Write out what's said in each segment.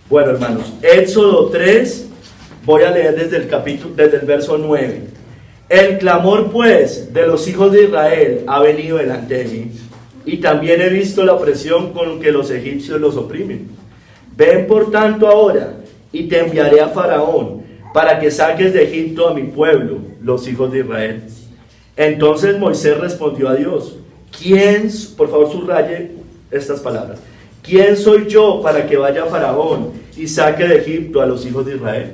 Bueno, hermanos, Éxodo 3, voy a leer desde el verso 9. El clamor, pues, de los hijos de Israel ha venido delante de mí, y también he visto la opresión con que los egipcios los oprimen. Ven, por tanto, ahora, y te enviaré a Faraón, para que saques de Egipto a mi pueblo, los hijos de Israel. Entonces Moisés respondió a Dios, ¿quién, por favor subraye estas palabras, quién soy yo para que vaya a Faraón y saque de Egipto a los hijos de Israel?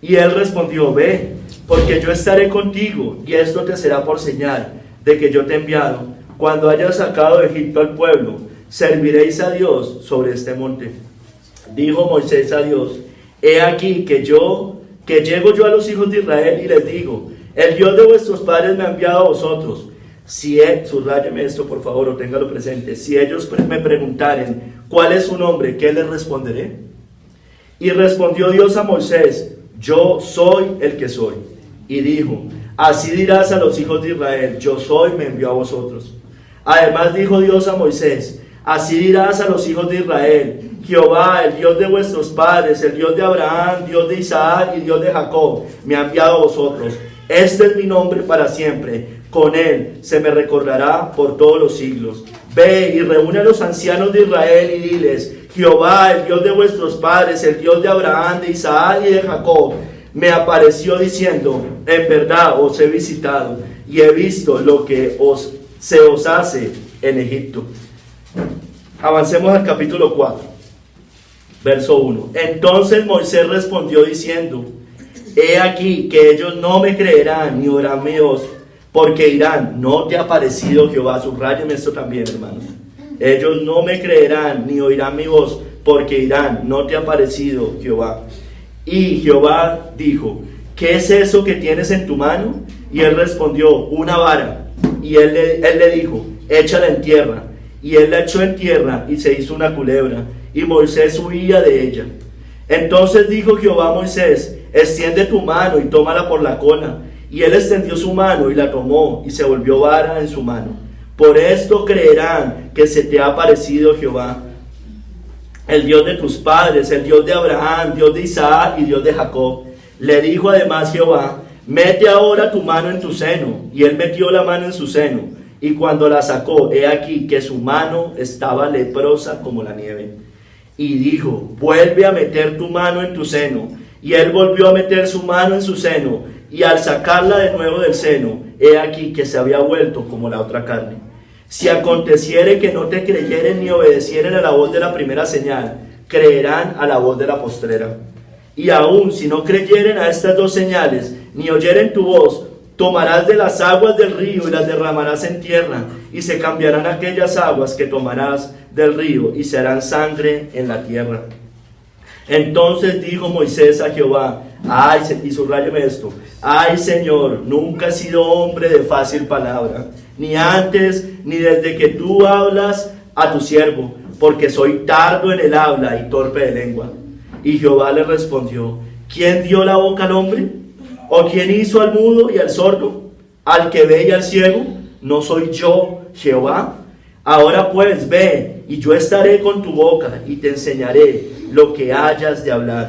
Y él respondió, ve, porque yo estaré contigo, y esto te será por señal de que yo te he enviado. Cuando hayas sacado de Egipto al pueblo, serviréis a Dios sobre este monte. Dijo Moisés a Dios, he aquí que llego yo a los hijos de Israel y les digo, el Dios de vuestros padres me ha enviado a vosotros. Subráyeme esto por favor, o téngalo presente. Si ellos me preguntaren, ¿cuál es su nombre?, ¿qué les responderé? Y respondió Dios a Moisés, yo soy el que soy. Y dijo, así dirás a los hijos de Israel, yo soy, me envió a vosotros. Además dijo Dios a Moisés, así dirás a los hijos de Israel, Jehová, el Dios de vuestros padres, el Dios de Abraham, Dios de Isaac y Dios de Jacob, me ha enviado a vosotros. Este es mi nombre para siempre, con él se me recordará por todos los siglos. Ve y reúne a los ancianos de Israel y diles, Jehová, el Dios de vuestros padres, el Dios de Abraham, de Isaac y de Jacob, me apareció diciendo, en verdad os he visitado y he visto lo que se os hace en Egipto. Avancemos al capítulo 4, verso 1. Entonces Moisés respondió diciendo, he aquí que ellos no me creerán ni oirán mi voz, porque dirán, no te ha parecido Jehová. Subráyenme esto también, hermanos. Ellos no me creerán ni oirán mi voz, porque dirán, no te ha parecido Jehová. Y Jehová dijo, ¿qué es eso que tienes en tu mano? Y él respondió, una vara. Y él le dijo, échala en tierra. Y él la echó en tierra y se hizo una culebra. Y Moisés huía de ella. Entonces dijo Jehová a Moisés, extiende tu mano y tómala por la cola. Y él extendió su mano y la tomó y se volvió vara en su mano. Por esto creerán que se te ha aparecido Jehová, el Dios de tus padres, el Dios de Abraham, Dios de Isaac y Dios de Jacob. Le dijo además Jehová, mete ahora tu mano en tu seno. Y él metió la mano en su seno. Y cuando la sacó, he aquí que su mano estaba leprosa como la nieve. Y dijo, vuelve a meter tu mano en tu seno. Y él volvió a meter su mano en su seno. Y al sacarla de nuevo del seno, he aquí que se había vuelto como la otra carne. Si aconteciere que no te creyeren ni obedecieren a la voz de la primera señal, creerán a la voz de la postrera. Y aun si no creyeren a estas dos señales, ni oyeren tu voz, tomarás de las aguas del río y las derramarás en tierra, y se cambiarán aquellas aguas que tomarás del río, y serán sangre en la tierra. Entonces dijo Moisés a Jehová, ay, y subráyeme esto, ay Señor, nunca he sido hombre de fácil palabra, ni antes, ni desde que tú hablas a tu siervo, porque soy tardo en el habla y torpe de lengua. Y Jehová le respondió, ¿quién dio la boca al hombre? ¿O quién hizo al mudo y al sordo? ¿Al que ve y al ciego? ¿No soy yo, Jehová? Ahora pues ve, y yo estaré con tu boca, y te enseñaré lo que hayas de hablar.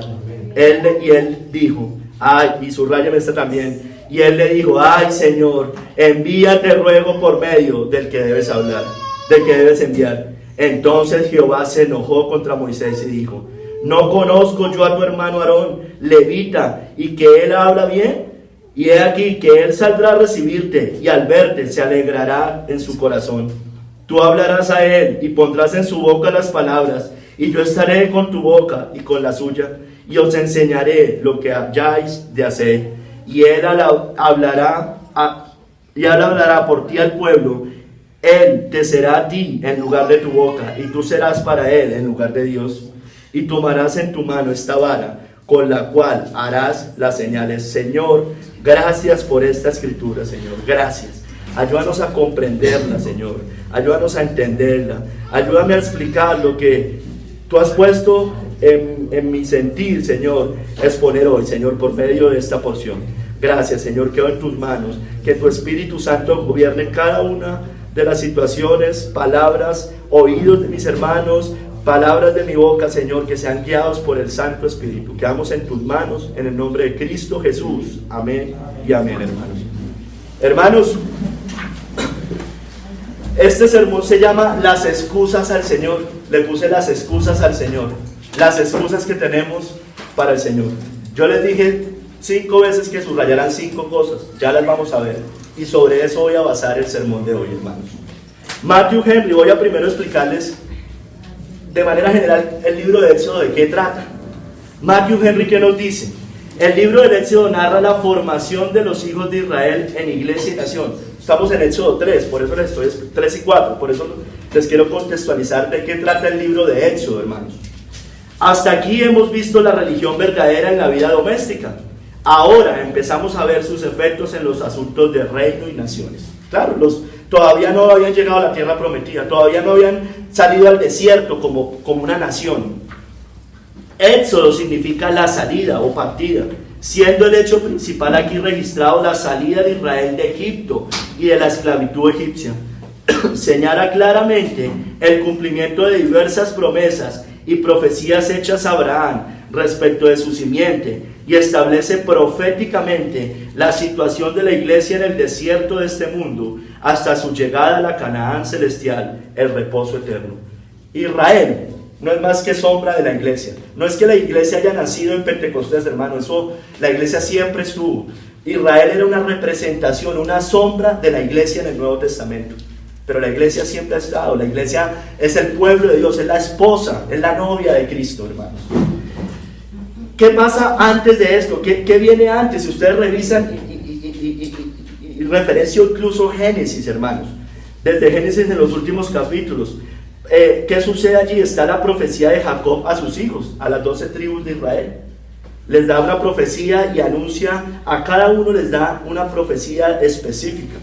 Y él dijo, ay, y subráyame esta también, y él le dijo, ay Señor, envíate ruego por medio del que debes hablar, del que debes enviar. Entonces Jehová se enojó contra Moisés y dijo, ¿no conozco yo a tu hermano Aarón, levita, y que él habla bien? Y he aquí que él saldrá a recibirte, y al verte se alegrará en su corazón. Tú hablarás a él, y pondrás en su boca las palabras, y yo estaré con tu boca y con la suya, y os enseñaré lo que hayáis de hacer. Y él hablará por ti al pueblo. Él te será a ti en lugar de tu boca, y tú serás para él en lugar de Dios. Y tomarás en tu mano esta vara, con la cual harás las señales. Señor, gracias por esta escritura, Señor, gracias. Ayúdanos a comprenderla, Señor. Ayúdanos a entenderla. Ayúdame a explicar lo que tú has puesto en mi sentir, Señor, exponer hoy, Señor, por medio de esta porción. Gracias, Señor, quedo en tus manos. Que tu Espíritu Santo gobierne cada una de las situaciones, palabras, oídos de mis hermanos, palabras de mi boca, Señor, que sean guiados por el Santo Espíritu. Quedamos en tus manos, en el nombre de Cristo Jesús. Amén y amén, hermanos. Hermanos, este sermón se llama Las excusas al Señor. Le puse las excusas al Señor. Las excusas que tenemos para el Señor. Yo les dije 5 veces que subrayaran 5 cosas. Ya las vamos a ver. Y sobre eso voy a basar el sermón de hoy, hermanos. Matthew Henry, voy a primero explicarles de manera general el libro de Éxodo de qué trata. Matthew Henry, ¿qué nos dice? El libro del Éxodo narra la formación de los hijos de Israel en iglesia y nación. Estamos en Éxodo 3, por eso les estoy 3 y 4, por eso les quiero contextualizar de qué trata el libro de Éxodo, hermanos. Hasta aquí hemos visto la religión verdadera en la vida doméstica. Ahora empezamos a ver sus efectos en los asuntos de reino y naciones. Claro, todavía no habían llegado a la tierra prometida, todavía no habían salido al desierto como una nación. Éxodo significa la salida o partida, siendo el hecho principal aquí registrado la salida de Israel de Egipto y de la esclavitud egipcia. Señala claramente el cumplimiento de diversas promesas y profecías hechas a Abraham respecto de su simiente, y establece proféticamente la situación de la iglesia en el desierto de este mundo hasta su llegada a la Canaán celestial, el reposo eterno. Israel no es más que sombra de la iglesia. No es que la iglesia haya nacido en Pentecostés, hermano. La iglesia siempre estuvo. Israel era una representación, una sombra de la iglesia en el Nuevo Testamento. Pero la iglesia siempre ha estado. La iglesia es el pueblo de Dios, es la esposa, es la novia de Cristo, hermanos. ¿Qué pasa antes de esto? ¿Qué viene antes? Si ustedes revisan y referencio incluso Génesis, hermanos. Desde Génesis en los últimos capítulos. ¿Qué sucede allí? Está la profecía de Jacob a sus hijos, a las 12 tribus de Israel. Les da una profecía y anuncia, a cada uno les da una profecía específica.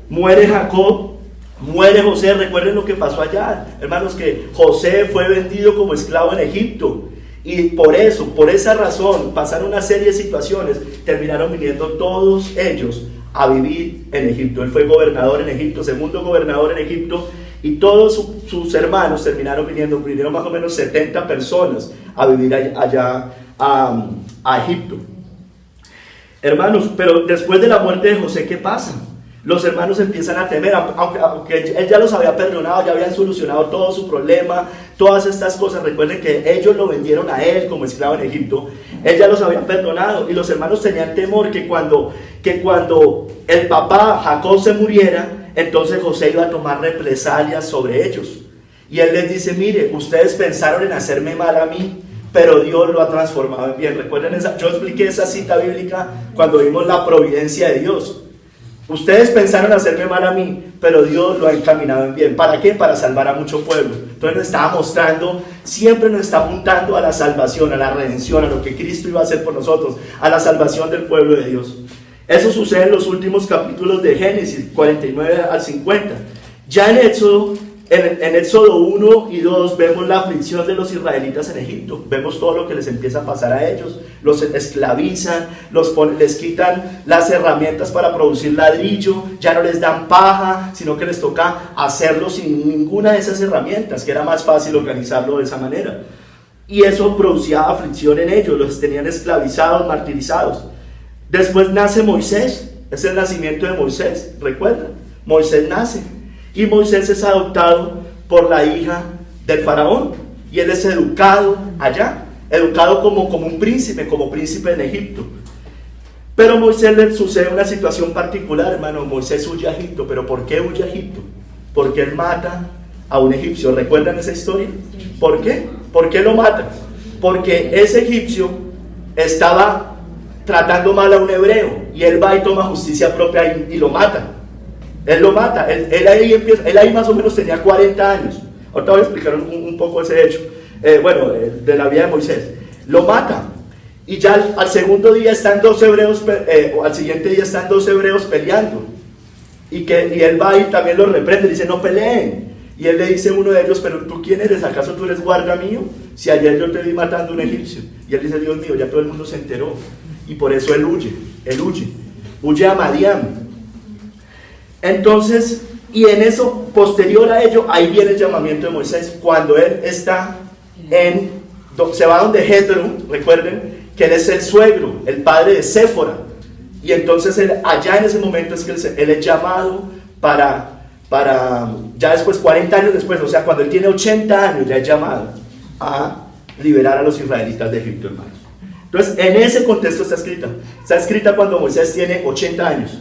Muere Jacob, muere José. Recuerden lo que pasó allá, hermanos, que José fue vendido como esclavo en Egipto. Y por esa razón, pasaron una serie de situaciones, terminaron viniendo todos ellos a vivir en Egipto. Él fue gobernador en Egipto, segundo gobernador en Egipto, y todos sus hermanos terminaron vinieron más o menos 70 personas a vivir allá a Egipto. Hermanos, pero después de la muerte de José, ¿qué pasa? Los hermanos empiezan a temer, aunque él ya los había perdonado, ya habían solucionado todo su problema, todas estas cosas. Recuerden que ellos lo vendieron a él como esclavo en Egipto, él ya los había perdonado, y los hermanos tenían temor que cuando el papá Jacob se muriera, entonces José iba a tomar represalias sobre ellos. Y él les dice: mire, ustedes pensaron en hacerme mal a mí, pero Dios lo ha transformado en bien. Recuerden, yo expliqué esa cita bíblica cuando vimos la providencia de Dios. Ustedes pensaron hacerme mal a mí, pero Dios lo ha encaminado en bien. ¿Para qué? Para salvar a mucho pueblo. Entonces nos estaba mostrando, siempre nos está apuntando a la salvación, a la redención, a lo que Cristo iba a hacer por nosotros, a la salvación del pueblo de Dios. Eso sucede en los últimos capítulos de Génesis, 49 al 50. Ya en Éxodo 1 y 2 vemos la aflicción de los israelitas en Egipto. Vemos todo lo que les empieza a pasar a ellos. Los esclavizan, les quitan las herramientas para producir ladrillo, ya no les dan paja, sino que les toca hacerlo sin ninguna de esas herramientas, que era más fácil organizarlo de esa manera. Y eso producía aflicción en ellos, los tenían esclavizados, martirizados. Después nace Moisés, es el nacimiento de Moisés, ¿recuerdan? Moisés nace. Y Moisés es adoptado por la hija del faraón, y él es educado allá, educado como un príncipe, como príncipe en Egipto. Pero a Moisés le sucede una situación particular, hermano. Moisés huye a Egipto. ¿Pero por qué huye a Egipto? Porque él mata a un egipcio. ¿Recuerdan esa historia? ¿Por qué? ¿Por qué lo mata? Porque ese egipcio estaba tratando mal a un hebreo, y él va y toma justicia propia y lo mata. Él lo mata. Él ahí más o menos tenía 40 años. Ahorita voy a explicar un poco ese hecho. De la vida de Moisés. Lo mata. Y ya al segundo día están dos hebreos, o al siguiente día están dos hebreos peleando. Y él va y también los reprende, dice: no peleen. Y él le dice a uno de ellos: ¿pero tú quién eres? ¿Acaso tú eres guarda mío? Si ayer yo te vi matando a un egipcio. Y él dice: Dios mío, ya todo el mundo se enteró. Y por eso él huye a Madián. Entonces, Y en eso, posterior a ello, ahí viene el llamamiento de Moisés, cuando él está se va donde Jetro, recuerden que él es el suegro, el padre de Séfora, y entonces allá en ese momento es que él es llamado para ya después, 40 años después, o sea, cuando él tiene 80 años, ya es llamado a liberar a los israelitas de Egipto, hermanos. Entonces, en ese contexto está escrita cuando Moisés tiene 80 años.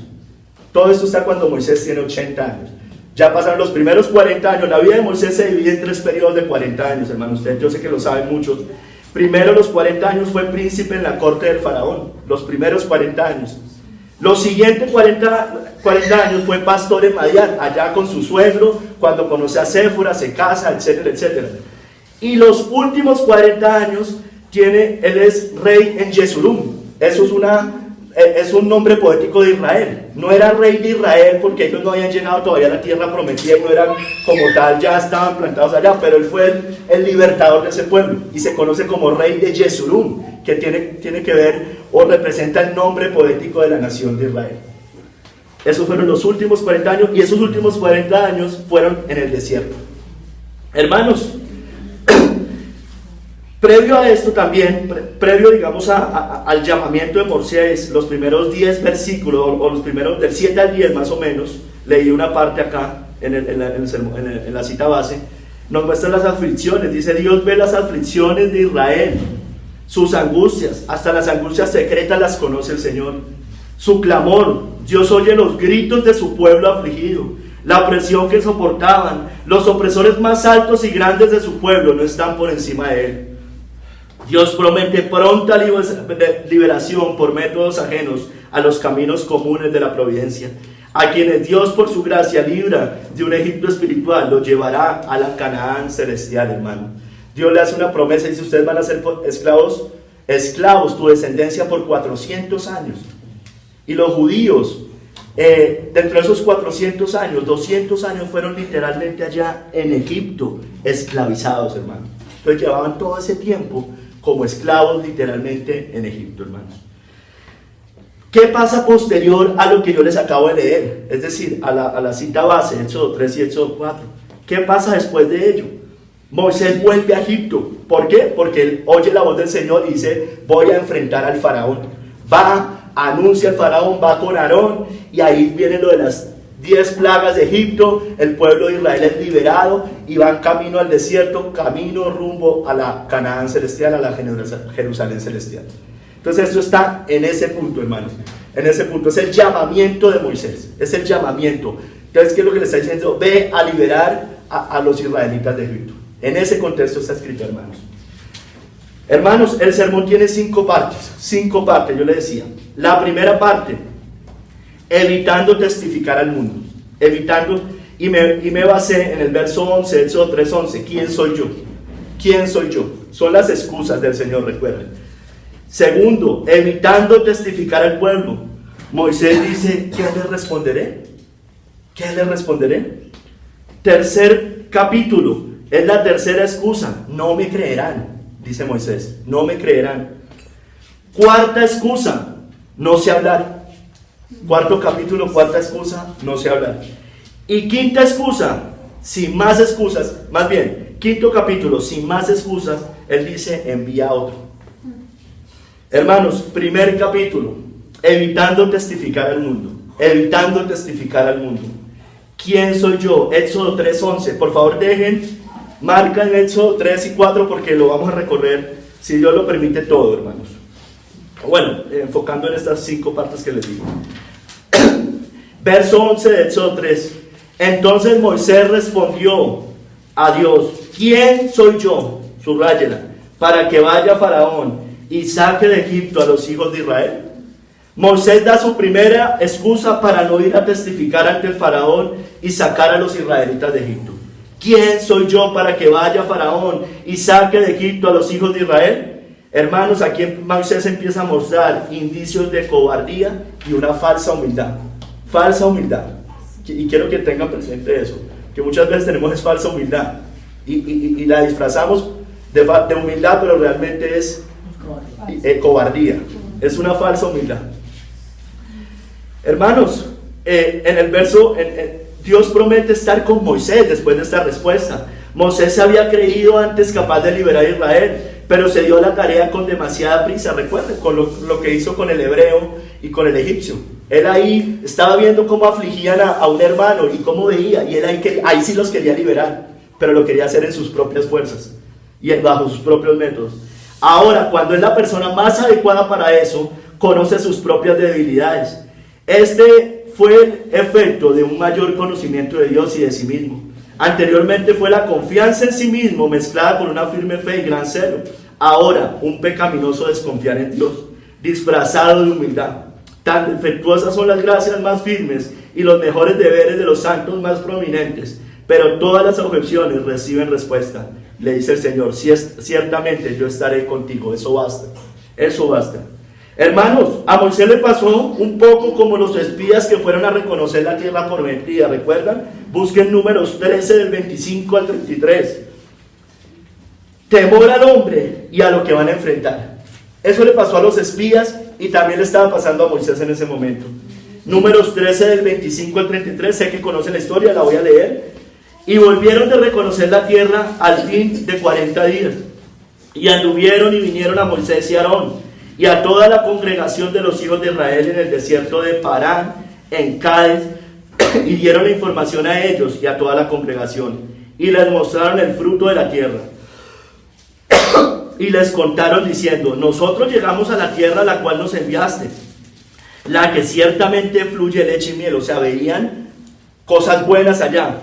Todo esto está cuando Moisés tiene 80 años. Ya pasaron los primeros 40 años. La vida de Moisés se divide en 3 periodos de 40 años, hermanos. Ustedes, yo sé que lo saben muchos. Primero, los 40 años fue príncipe en la corte del faraón. Los primeros 40 años. Los siguientes 40 años fue pastor en Madián, allá con su suegro, cuando conoce a Séfora, se casa, etcétera, etcétera. Y los últimos 40 años él es rey en Yesurum. Eso es un nombre poético de Israel. No era rey de Israel porque ellos no habían llegado todavía a la tierra prometida y no eran como tal, ya estaban plantados allá, pero él fue el libertador de ese pueblo y se conoce como rey de Yesurum, que tiene que ver o representa el nombre poético de la nación de Israel. Esos fueron los últimos 40 años, y esos últimos 40 años fueron en el desierto. Hermanos, previo a esto también, digamos al llamamiento de Moisés, los primeros 10 versículos, o los primeros del 7 al 10 más o menos, leí una parte acá en la cita base, nos muestra las aflicciones. Dice: Dios ve las aflicciones de Israel, sus angustias, hasta las angustias secretas las conoce el Señor. Su clamor, Dios oye los gritos de su pueblo afligido, la opresión que soportaban. Los opresores más altos y grandes de su pueblo no están por encima de él. Dios promete pronta liberación por métodos ajenos a los caminos comunes de la providencia. A quienes Dios por su gracia libra de un Egipto espiritual, los llevará a la Canaán celestial, hermano. Dios le hace una promesa y dice: ustedes van a ser esclavos, tu descendencia, por 400 años. Y los judíos, dentro de esos 400 años, 200 años fueron literalmente allá en Egipto, esclavizados, hermano. Entonces llevaban todo ese tiempo como esclavos literalmente en Egipto, hermanos. ¿Qué pasa posterior a lo que yo les acabo de leer? Es decir, a la cita base, Éxodo 3 y Éxodo 4. ¿Qué pasa después de ello? Moisés vuelve a Egipto. ¿Por qué? Porque él oye la voz del Señor y dice: voy a enfrentar al faraón. Anuncia al faraón, va con Aarón, y ahí viene lo de las 10 plagas de Egipto. El pueblo de Israel es liberado y van camino al desierto, camino rumbo a la Canaán celestial, a la Jerusalén celestial. Entonces esto está en ese punto, hermanos. En ese punto es el llamamiento de Moisés, es el llamamiento. Entonces, ¿qué es lo que le está diciendo? Ve a liberar a los israelitas de Egipto. En ese contexto está escrito, hermanos. Hermanos, el sermón tiene 5 partes. 5 partes, yo le decía. La primera parte: evitando testificar al mundo. Y me basé en el verso 11, Éxodo 3:11. ¿Quién soy yo? ¿Quién soy yo? Son las excusas del Señor, recuerden. Segundo, evitando testificar al pueblo. Moisés dice: ¿qué le responderé? ¿Qué le responderé? Tercer capítulo, es la tercera excusa: no me creerán, dice Moisés, no me creerán. Cuarta excusa: no sé hablar. Cuarto capítulo, cuarta excusa: no sé hablar. Y quinta excusa, sin más excusas, más bien, quinto capítulo, sin más excusas, él dice: envía a otro. Hermanos, primer capítulo, evitando testificar al mundo. Evitando testificar al mundo. ¿Quién soy yo? Éxodo 3:11. Por favor, marcan Éxodo 3 y 4 porque lo vamos a recorrer, si Dios lo permite, todo, hermanos. Bueno, enfocando en estas 5 partes que les digo. Verso 11 de Éxodo 3. Entonces Moisés respondió a Dios: ¿quién soy yo? Subráyela. Para que vaya Faraón y saque de Egipto a los hijos de Israel. Moisés da su primera excusa para no ir a testificar ante el faraón y sacar a los israelitas de Egipto. ¿Quién soy yo para que vaya Faraón y saque de Egipto a los hijos de Israel? Hermanos, aquí Moisés empieza a mostrar indicios de cobardía y una falsa humildad. Falsa humildad. Y quiero que tengan presente eso, que muchas veces tenemos es falsa humildad y la disfrazamos de humildad, pero realmente es cobardía. Es una falsa humildad. Hermanos, en el verso Dios promete estar con Moisés después de esta respuesta. Moisés se había creído antes capaz de liberar a Israel, pero se dio a la tarea con demasiada prisa. Recuerden con lo que hizo con el hebreo y con el egipcio. Él ahí estaba viendo cómo afligían a un hermano y cómo veía, y él ahí sí los quería liberar, pero lo quería hacer en sus propias fuerzas y bajo sus propios métodos. Ahora, cuando es la persona más adecuada para eso, conoce sus propias debilidades. Este fue el efecto de un mayor conocimiento de Dios y de sí mismo. Anteriormente fue la confianza en sí mismo mezclada con una firme fe y gran celo. Ahora, un pecaminoso desconfiar en Dios, disfrazado de humildad. Tan defectuosas son las gracias más firmes y los mejores deberes de los santos más prominentes, pero todas las objeciones reciben respuesta. Le dice el Señor, ciertamente yo estaré contigo. Eso basta, eso basta. Hermanos, a Moisés le pasó un poco como los espías que fueron a reconocer la tierra prometida, ¿recuerdan? Busquen Números 13 del 25 al 33. Temor al hombre y a lo que van a enfrentar. Eso le pasó a los espías y también le estaba pasando a Moisés en ese momento. Números 13 del 25 al 33, sé que conocen la historia, la voy a leer. Y volvieron de reconocer la tierra al fin de 40 días. Y anduvieron y vinieron a Moisés y a Aarón y a toda la congregación de los hijos de Israel en el desierto de Parán, en Cádiz, y dieron la información a ellos y a toda la congregación, y les mostraron el fruto de la tierra. Y les contaron diciendo, nosotros llegamos a la tierra a la cual nos enviaste, la que ciertamente fluye leche y miel. O sea, veían cosas buenas allá,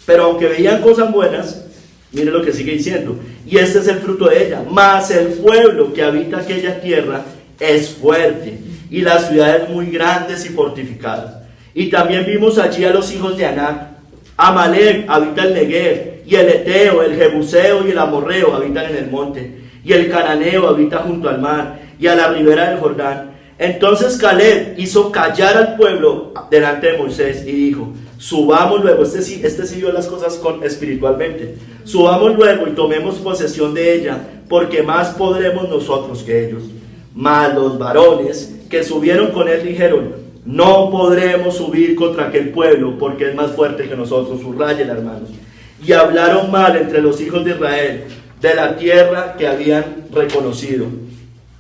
pero aunque veían cosas buenas, miren lo que sigue diciendo, y este es el fruto de ella, mas el pueblo que habita aquella tierra es fuerte, y las ciudades muy grandes y fortificadas. Y también vimos allí a los hijos de Anac. Amalek habita el Negev, y el Eteo, el Jebuseo y el Amorreo habitan en el monte, y el Cananeo habita junto al mar, y a la ribera del Jordán. Entonces Caleb hizo callar al pueblo delante de Moisés, y dijo, subamos luego, este sí vio las cosas espiritualmente, subamos luego y tomemos posesión de ella, porque más podremos nosotros que ellos. Mas los varones que subieron con él dijeron, no podremos subir contra aquel pueblo, porque es más fuerte que nosotros. Subrayen, hermanos. Y hablaron mal entre los hijos de Israel de la tierra que habían reconocido,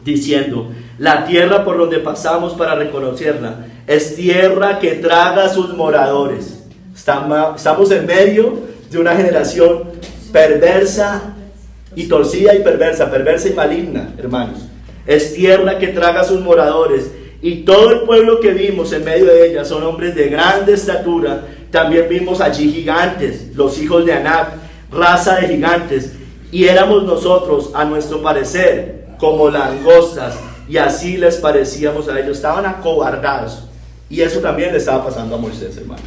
diciendo, la tierra por donde pasamos para reconocerla es tierra que traga a sus moradores. Estamos en medio de una generación perversa y torcida y perversa y maligna, hermanos. Es tierra que traga a sus moradores, y todo el pueblo que vimos en medio de ella son hombres de grande estatura. También vimos allí gigantes, los hijos de Anac, raza de gigantes, y éramos nosotros, a nuestro parecer, como langostas, y así les parecíamos a ellos. Estaban acobardados, y eso también le estaba pasando a Moisés, hermanos.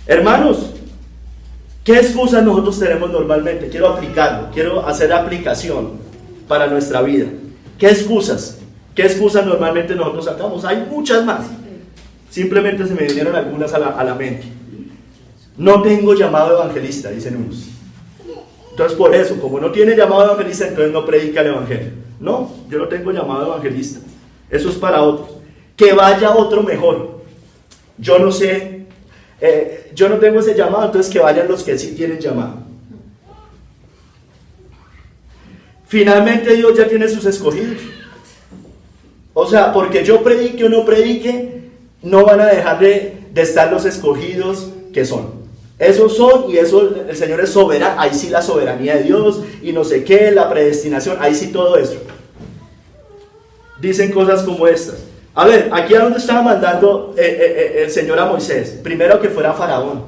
Hermanos, ¿qué excusas nosotros tenemos normalmente? Quiero aplicarlo, quiero hacer aplicación para nuestra vida. ¿Qué excusas? ¿Qué excusas normalmente nosotros sacamos? Hay muchas más. Simplemente se me vinieron algunas a la mente. No tengo llamado evangelista, dicen unos. Entonces por eso, como no tiene llamado evangelista, entonces no predica el evangelio. No, yo no tengo llamado evangelista. Eso es para otros. Que vaya otro mejor. Yo no sé, yo no tengo ese llamado, entonces que vayan los que sí tienen llamado. Finalmente Dios ya tiene sus escogidos. O sea, porque yo predique o no predique, no van a dejar de estar los escogidos que son. Esos son, y eso el Señor es soberano. Ahí sí la soberanía de Dios, y no sé qué, la predestinación, ahí sí todo eso. Dicen cosas como estas. A ver, aquí a dónde estaba mandando el Señor a Moisés. Primero que fuera Faraón.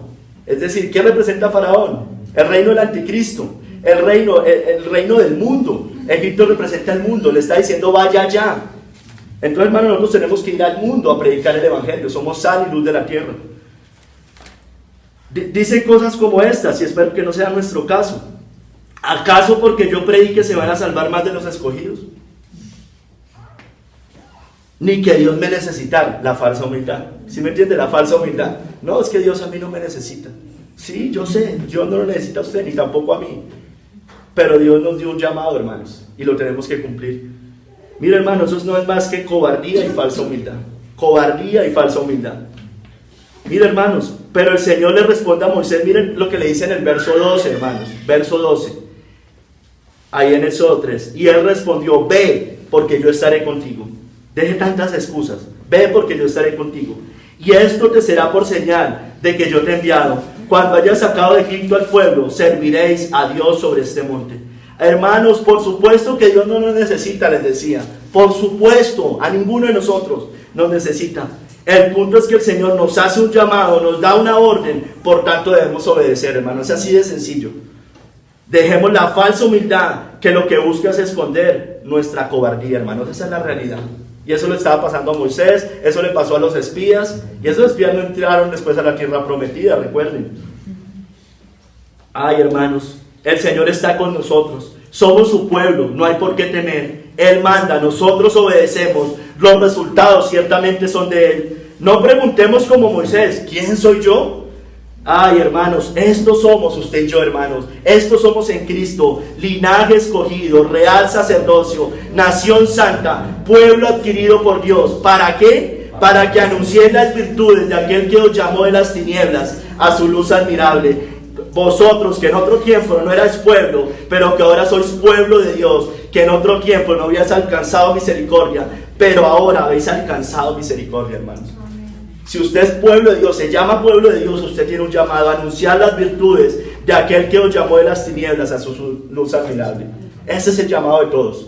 Es decir, ¿qué representa Faraón? El reino del anticristo, el reino del mundo. Egipto representa el mundo, le está diciendo vaya allá. Entonces, hermanos, nosotros tenemos que ir al mundo a predicar el evangelio. Somos sal y luz de la tierra. Dicen cosas como estas, y espero que no sea nuestro caso. ¿Acaso porque yo predique se van a salvar más de los escogidos? Ni que Dios me necesita. La falsa humildad. ¿Sí me entiende? La falsa humildad. No, es que Dios a mí no me necesita. Sí, yo sé, Dios no lo necesita a usted, ni tampoco a mí. Pero Dios nos dio un llamado, hermanos, y lo tenemos que cumplir. Mira, hermanos, eso no es más que cobardía y falsa humildad. Cobardía y falsa humildad. Mira, hermanos, pero el Señor le responde a Moisés, miren lo que le dice en el verso 12, hermanos, verso 12, ahí en Éxodo 3, y él respondió, ve, porque yo estaré contigo. Deje tantas excusas, ve porque yo estaré contigo. Y esto te será por señal de que yo te he enviado. Cuando hayas sacado de Egipto al pueblo, serviréis a Dios sobre este monte. Hermanos, por supuesto que Dios no nos necesita, les decía. Por supuesto, a ninguno de nosotros nos necesita. El punto es que el Señor nos hace un llamado, nos da una orden, por tanto debemos obedecer, hermanos. Es así de sencillo. Dejemos la falsa humildad que lo que busca es esconder nuestra cobardía, hermanos. Esa es la realidad. Y eso le estaba pasando a Moisés, eso le pasó a los espías, y esos espías no entraron después a la tierra prometida, recuerden. Ay, hermanos, el Señor está con nosotros, somos su pueblo, no hay por qué temer. Él manda, nosotros obedecemos, los resultados ciertamente son de Él. No preguntemos como Moisés, ¿quién soy yo? Ay, hermanos, estos somos usted y yo, hermanos. Estos somos en Cristo, linaje escogido, real sacerdocio, nación santa, pueblo adquirido por Dios. ¿Para qué? Para que anuncien las virtudes de aquel que os llamó de las tinieblas a su luz admirable. Vosotros que en otro tiempo no erais pueblo, pero que ahora sois pueblo de Dios, que en otro tiempo no habíais alcanzado misericordia, pero ahora habéis alcanzado misericordia, hermanos. Si usted es pueblo de Dios, se llama pueblo de Dios, usted tiene un llamado a anunciar las virtudes de aquel que os llamó de las tinieblas a su luz admirable. Ese es el llamado de todos.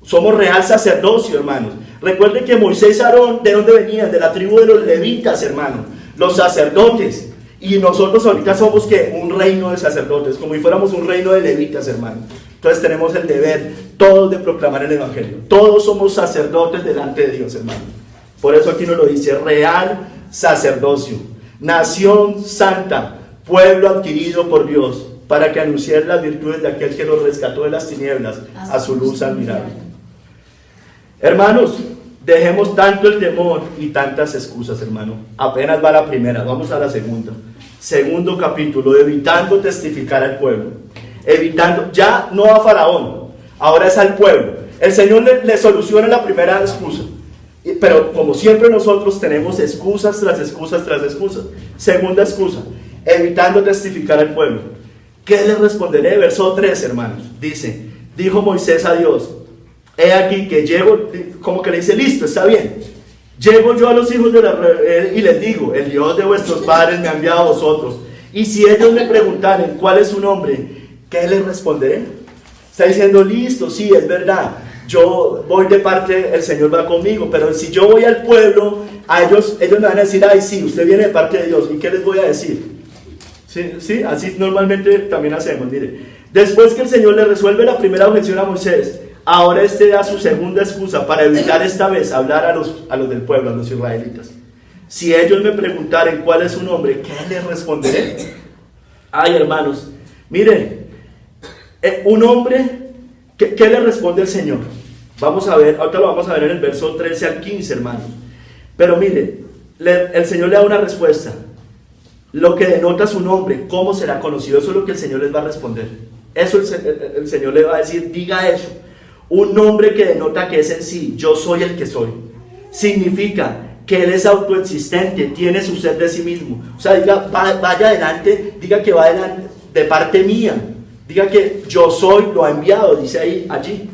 Somos real sacerdocio, hermanos. Recuerden que Moisés y Aarón, ¿de dónde venían? De la tribu de los levitas, hermanos. Los sacerdotes. Y nosotros ahorita somos ¿qué? Un reino de sacerdotes, como si fuéramos un reino de levitas, hermanos. Entonces tenemos el deber, todos, de proclamar el evangelio. Todos somos sacerdotes delante de Dios, hermanos. Por eso aquí nos lo dice, real sacerdocio, nación santa, pueblo adquirido por Dios, para que anuncien las virtudes de aquel que los rescató de las tinieblas a su luz admirable. Hermanos, dejemos tanto el temor y tantas excusas, hermano. Apenas va la primera, vamos a la segunda. Segundo capítulo, evitando testificar al pueblo. Evitando, ya no a Faraón, ahora es al pueblo. El Señor le soluciona la primera excusa. Pero como siempre nosotros tenemos excusas tras excusas tras excusas. Segunda excusa, evitando testificar al pueblo. ¿Qué le responderé? Verso 3, hermanos. Dice, dijo Moisés a Dios, he aquí que llego, como que le dice, listo, está bien. Llego yo a los hijos de Israel y les digo, el Dios de vuestros padres me ha enviado a vosotros. Y si ellos me preguntaren cuál es su nombre, ¿qué les responderé? Está diciendo, listo, sí, es verdad. Yo voy de parte, el Señor va conmigo, pero si yo voy al pueblo, a ellos me van a decir, ay, sí, usted viene de parte de Dios, ¿y qué les voy a decir? Sí, así normalmente también hacemos, mire. Después que el Señor le resuelve la primera objeción a Moisés, ahora este da su segunda excusa para evitar esta vez hablar a los del pueblo, a los israelitas. Si ellos me preguntaren cuál es su nombre, ¿qué les responderé? Ay, hermanos, miren, un hombre... ¿Qué le responde el Señor? Vamos a ver, ahorita lo vamos a ver en el verso 13 al 15, hermanos. Pero mire, el Señor le da una respuesta. Lo que denota su nombre, ¿cómo será conocido? Eso es lo que el Señor les va a responder. Eso el Señor le va a decir, diga eso. Un nombre que denota que es en sí, yo soy el que soy. Significa que Él es autoexistente, tiene su ser de sí mismo. O sea, diga, vaya adelante, diga que va adelante de parte mía. Diga que yo soy, lo ha enviado, dice allí.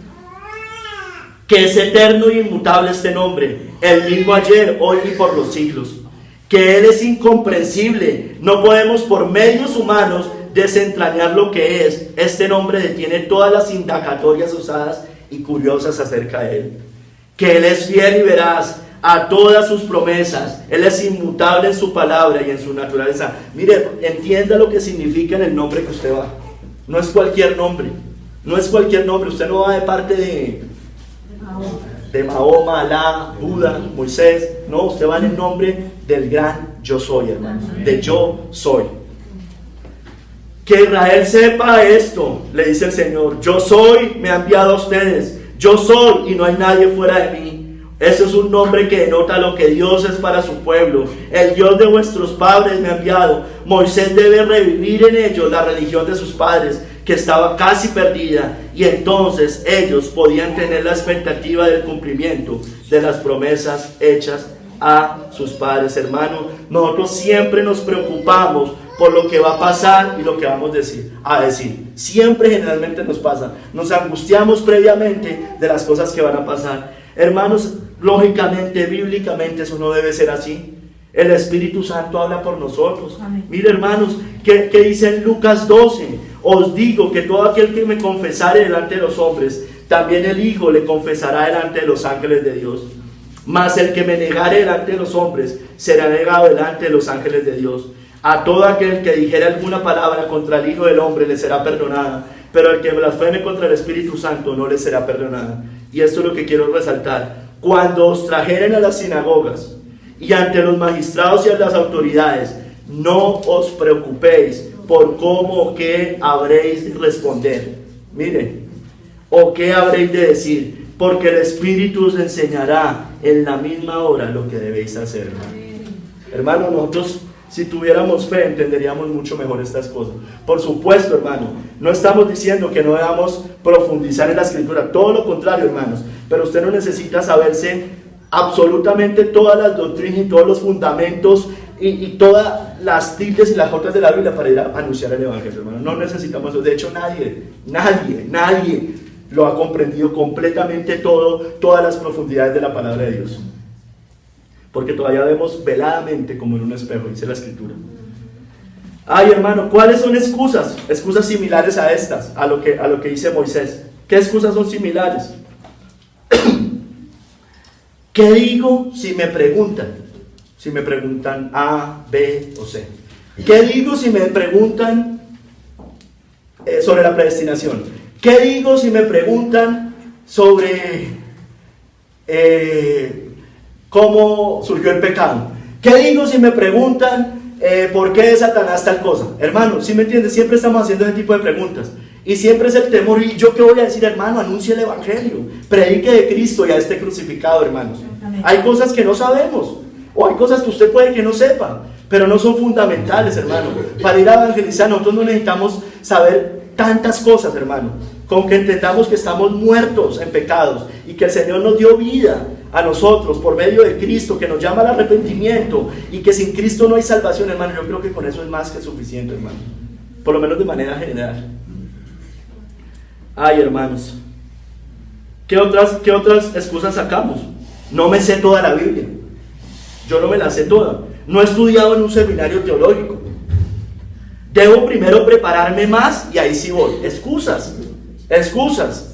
Que es eterno y inmutable este nombre, el mismo ayer, hoy y por los siglos. Que Él es incomprensible, no podemos por medios humanos desentrañar lo que es. Este nombre detiene todas las indagatorias usadas y curiosas acerca de Él. Que Él es fiel y veraz a todas sus promesas. Él es inmutable en su palabra y en su naturaleza. Mire, entienda lo que significa en el nombre que usted va. No es cualquier nombre, no es cualquier nombre. Usted no va de parte de Mahoma, Alá, Buda, Moisés. No, usted va en el nombre del gran yo soy, hermano. De yo soy. Que Israel sepa esto, le dice el Señor. Yo soy, me ha enviado a ustedes. Yo soy y no hay nadie fuera de mí. Eso es un nombre que denota lo que Dios es para su pueblo. El Dios de vuestros padres me ha enviado. Moisés debe revivir en ellos la religión de sus padres, que estaba casi perdida, y entonces ellos podían tener la expectativa del cumplimiento de las promesas hechas a sus padres. Hermano, nosotros siempre nos preocupamos por lo que va a pasar y lo que vamos a decir. Siempre, generalmente nos pasa. Nos angustiamos previamente de las cosas que van a pasar. Hermanos, lógicamente, bíblicamente, eso no debe ser así. El Espíritu Santo habla por nosotros. Amén. Mire, hermanos, ¿qué dice en Lucas 12? Os digo que todo aquel que me confesare delante de los hombres, también el Hijo le confesará delante de los ángeles de Dios. Mas el que me negare delante de los hombres, será negado delante de los ángeles de Dios. A todo aquel que dijere alguna palabra contra el Hijo del Hombre le será perdonada, pero al que blasfeme contra el Espíritu Santo no le será perdonada. Y esto es lo que quiero resaltar. Cuando os trajeren a las sinagogas y ante los magistrados y a las autoridades, no os preocupéis por cómo o qué habréis de responder. Miren, o qué habréis de decir, porque el Espíritu os enseñará en la misma hora lo que debéis hacer. Hermano, nosotros, si tuviéramos fe, entenderíamos mucho mejor estas cosas. Por supuesto, hermano, no estamos diciendo que no debamos profundizar en la Escritura, todo lo contrario, hermanos, pero usted no necesita saberse absolutamente todas las doctrinas y todos los fundamentos y todas las tildes y las jotas de la Biblia para ir a anunciar el Evangelio, hermano. No necesitamos eso. De hecho, nadie lo ha comprendido completamente todas las profundidades de la palabra de Dios. Porque todavía vemos veladamente como en un espejo, dice la Escritura. Ay, hermano, ¿cuáles son excusas? Excusas similares a estas, a lo que dice Moisés. ¿Qué excusas son similares? ¿Qué digo si me preguntan? Si me preguntan A, B o C. ¿Qué digo si me preguntan sobre la predestinación? ¿Qué digo si me preguntan sobre cómo surgió el pecado? ¿Qué digo si me preguntan por qué es Satanás tal cosa? Hermano, ¿sí me entiendes? Siempre estamos haciendo ese tipo de preguntas. Y siempre es el temor. ¿Y yo qué voy a decir, hermano? Anuncie el Evangelio. Predique de Cristo y a este crucificado, hermanos. Hay cosas que no sabemos. O hay cosas que usted puede que no sepa. Pero no son fundamentales, hermano. Para ir a evangelizar, nosotros no necesitamos saber tantas cosas, hermano. Con que entendamos que estamos muertos en pecados y que el Señor nos dio vida a nosotros por medio de Cristo, que nos llama al arrepentimiento y que sin Cristo no hay salvación, hermano. Yo creo que con eso es más que suficiente, hermano. Por lo menos de manera general. Ay, hermanos, ¿qué otras excusas sacamos? No me sé toda la Biblia. Yo no me la sé toda. No he estudiado en un seminario teológico. Debo primero prepararme más y ahí sí voy. Excusas,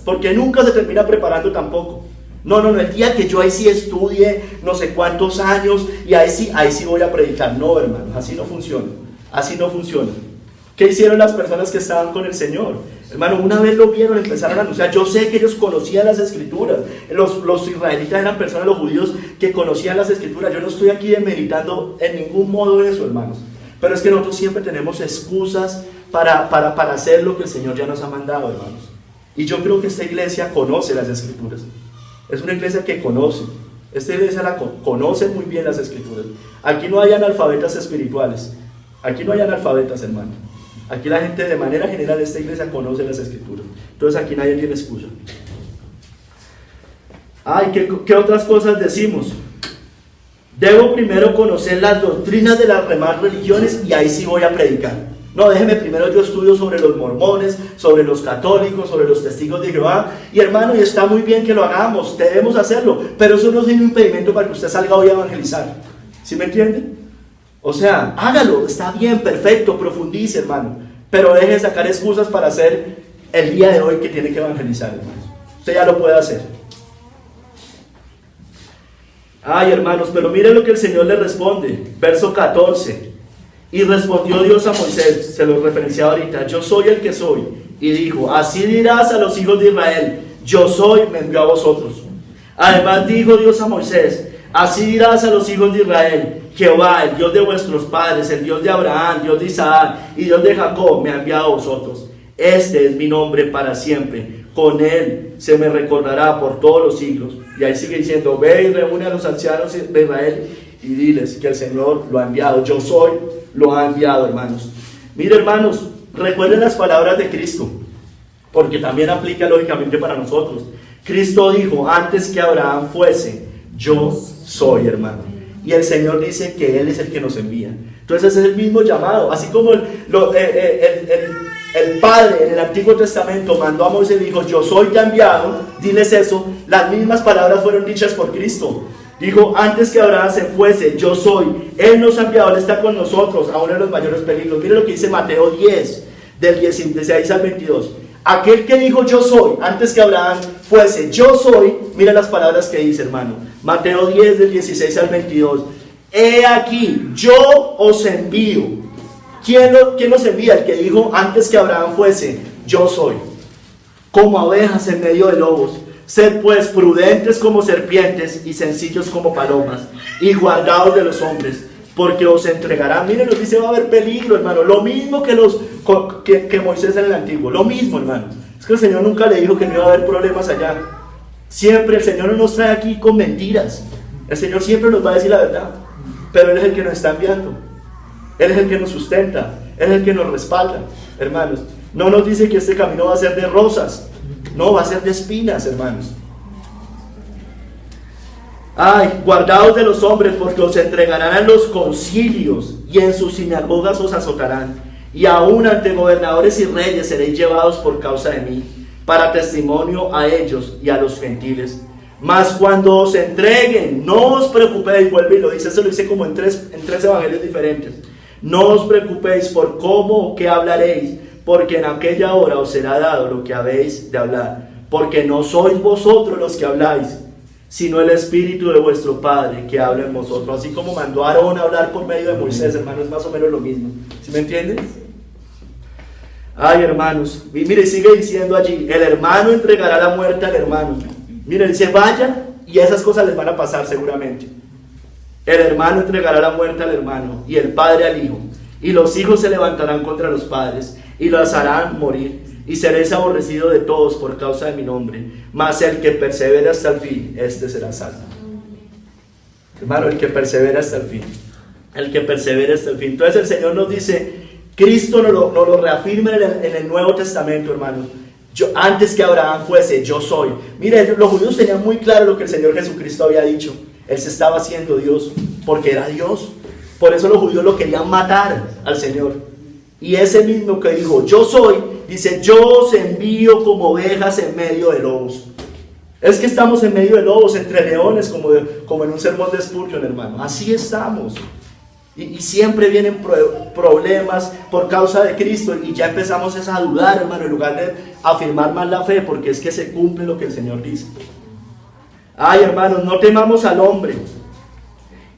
porque nunca se termina preparando tampoco. No, el día que yo ahí sí estudie no sé cuántos años y ahí sí voy a predicar. No, hermanos, así no funciona. ¿Qué hicieron las personas que estaban con el Señor? Hermano, una vez lo vieron, empezaron a anunciar. Yo sé que ellos conocían las Escrituras. Los israelitas eran personas, los judíos, que conocían las Escrituras. Yo no estoy aquí demeritando en ningún modo eso, hermanos. Pero es que nosotros siempre tenemos excusas para hacer lo que el Señor ya nos ha mandado, hermanos. Y yo creo que esta iglesia conoce las Escrituras. Es una iglesia que conoce. Esta iglesia conoce muy bien las Escrituras. Aquí no hay analfabetas espirituales. Aquí no hay analfabetas, hermano. Aquí la gente, de manera general, esta iglesia conoce las Escrituras. Entonces aquí nadie tiene excusa. Ay, ¿qué otras cosas decimos? Debo primero conocer las doctrinas de las demás religiones y ahí sí voy a predicar. No, déjeme primero, yo estudio sobre los mormones, sobre los católicos, sobre los testigos de Jehová. Y hermano, y está muy bien que lo hagamos, debemos hacerlo, pero eso no es un impedimento para que usted salga hoy a evangelizar. ¿Sí me entiende? O sea, hágalo, está bien, perfecto, profundice, hermano. Pero deje de sacar excusas para hacer el día de hoy que tiene que evangelizar, hermano. Usted ya lo puede hacer. Ay, hermanos, pero miren lo que el Señor le responde. Verso 14. Y respondió Dios a Moisés, se lo referenciaba ahorita, yo soy el que soy. Y dijo, así dirás a los hijos de Israel, yo soy, me envió a vosotros. Además dijo Dios a Moisés, así dirás a los hijos de Israel, Jehová, el Dios de vuestros padres, el Dios de Abraham, Dios de Isaac y Dios de Jacob, me ha enviado a vosotros. Este es mi nombre para siempre. Con él se me recordará por todos los siglos. Y ahí sigue diciendo, ve y reúne a los ancianos de Israel y diles que el Señor lo ha enviado. Yo soy, lo ha enviado, hermanos. Mire, hermanos, recuerden las palabras de Cristo, porque también aplica lógicamente para nosotros. Cristo dijo, antes que Abraham fuese, yo soy, hermano. y el Señor dice que Él es el que nos envía. Entonces es el mismo llamado, así como el Padre en el Antiguo Testamento mandó a Moisés y dijo, yo soy te enviado, diles eso. Las mismas palabras fueron dichas por Cristo. Dijo, antes que Abraham se fuese, yo soy. Él nos ha enviado, Él está con nosotros, aún en los mayores peligros. Mire lo que dice Mateo 10, del 16 al 22. Aquel que dijo yo soy, antes que Abraham fuese, yo soy. Mira las palabras que dice, hermano. Mateo 10, del 16 al 22. He aquí, yo os envío. ¿Quién nos envía? El que dijo antes que Abraham fuese, yo soy. Como abejas en medio de lobos. Sed pues prudentes como serpientes y sencillos como palomas, y guardaos de los hombres, porque os entregarán. Miren, nos dice va a haber peligro, hermano. Lo mismo que Moisés en el antiguo. Lo mismo, hermano. Es que el Señor nunca le dijo que no iba a haber problemas allá. Siempre el Señor no nos trae aquí con mentiras. El Señor siempre nos va a decir la verdad. Pero Él es el que nos está enviando. Él es el que nos sustenta. Él es el que nos respalda, hermanos. No nos dice que este camino va a ser de rosas. No, va a ser de espinas, hermanos. Ay, guardaos de los hombres, porque os entregarán a los concilios, y en sus sinagogas os azotarán, y aún ante gobernadores y reyes seréis llevados por causa de mí, para testimonio a ellos y a los gentiles. Mas cuando os entreguen, no os preocupéis. Vuelve y lo dice, eso lo dice como en tres evangelios diferentes. No os preocupéis por cómo o qué hablaréis, porque en aquella hora os será dado lo que habéis de hablar, porque no sois vosotros los que habláis, sino el Espíritu de vuestro Padre que habla en vosotros. Así como mandó a Aarón a hablar por medio de Moisés, hermanos, es más o menos lo mismo. ¿Sí me entienden? Ay, hermanos, y mire, sigue diciendo allí, el hermano entregará la muerte al hermano. Mire, dice, vaya, y esas cosas les van a pasar seguramente. El hermano entregará la muerte al hermano, y el padre al hijo, y los hijos se levantarán contra los padres, y los harán morir, y seréis aborrecidos de todos por causa de mi nombre, mas el que persevera hasta el fin, este será salvo. Hermano, el que persevera hasta el fin, el que persevera hasta el fin. Entonces el Señor nos dice, Cristo nos lo reafirma en el Nuevo Testamento, hermano. Yo, antes que Abraham fuese, yo soy. Mire, los judíos tenían muy claro lo que el Señor Jesucristo había dicho. Él se estaba haciendo Dios, porque era Dios. Por eso los judíos lo querían matar al Señor. Y ese mismo que dijo, yo soy, dice, yo os envío como ovejas en medio de lobos. Es que estamos en medio de lobos, entre leones, como en un sermón de Spurgeon, hermano. Así estamos. Y siempre vienen problemas por causa de Cristo, y ya empezamos a dudar, hermano, en lugar de afirmar más la fe, porque es que se cumple lo que el Señor dice. Ay, hermanos, no temamos al hombre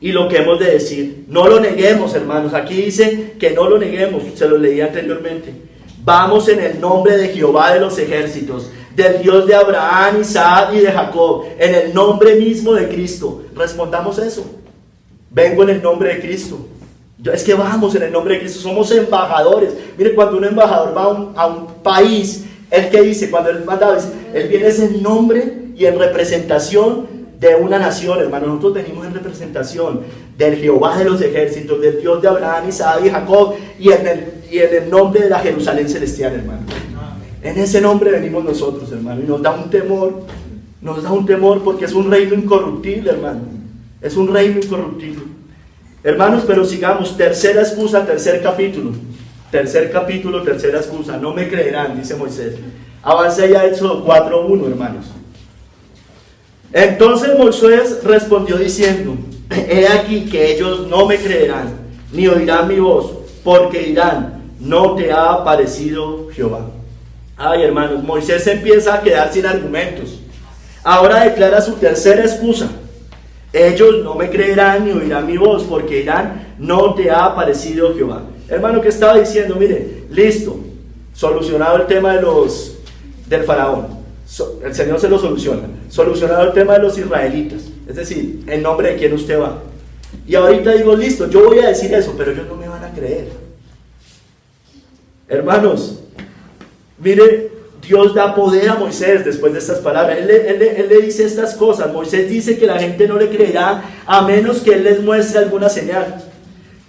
y lo que hemos de decir. No lo neguemos, hermanos. Aquí dice que no lo neguemos, se lo leí anteriormente. Vamos en el nombre de Jehová de los ejércitos, del Dios de Abraham, Isaac y de Jacob, en el nombre mismo de Cristo. Respondamos eso. Vengo en el nombre de Cristo. Es que vamos en el nombre de Cristo, somos embajadores. Mire, cuando un embajador va a un país, él que dice, cuando él manda, él viene en nombre y en representación de una nación, hermano. Nosotros venimos en representación del Jehová de los ejércitos, del Dios de Abraham, Isaac y Jacob, y en el nombre de la Jerusalén celestial, hermano. En ese nombre venimos nosotros, hermano, y nos da un temor porque es un reino incorruptible, hermano. Es un reino incorruptible. Hermanos, pero sigamos. Tercera excusa, tercer capítulo, tercera excusa. No me creerán, dice Moisés. Avance ya a Éxodo 4:1, hermanos. Entonces Moisés respondió diciendo, he aquí que ellos no me creerán, ni oirán mi voz, porque dirán, no te ha aparecido Jehová. Ay, hermanos, Moisés empieza a quedar sin argumentos. Ahora declara su tercera excusa. Ellos no me creerán ni oirán mi voz, porque dirán, no te ha aparecido Jehová. Hermano, ¿qué estaba diciendo? Mire, listo, solucionado el tema del faraón. El Señor se lo soluciona. Solucionado el tema de los israelitas. Es decir, en nombre de quién usted va. Y ahorita digo, listo, yo voy a decir eso, pero ellos no me van a creer. Hermanos, mire, Dios da poder a Moisés después de estas palabras. Él le dice estas cosas. Moisés dice que la gente no le creerá a menos que él les muestre alguna señal.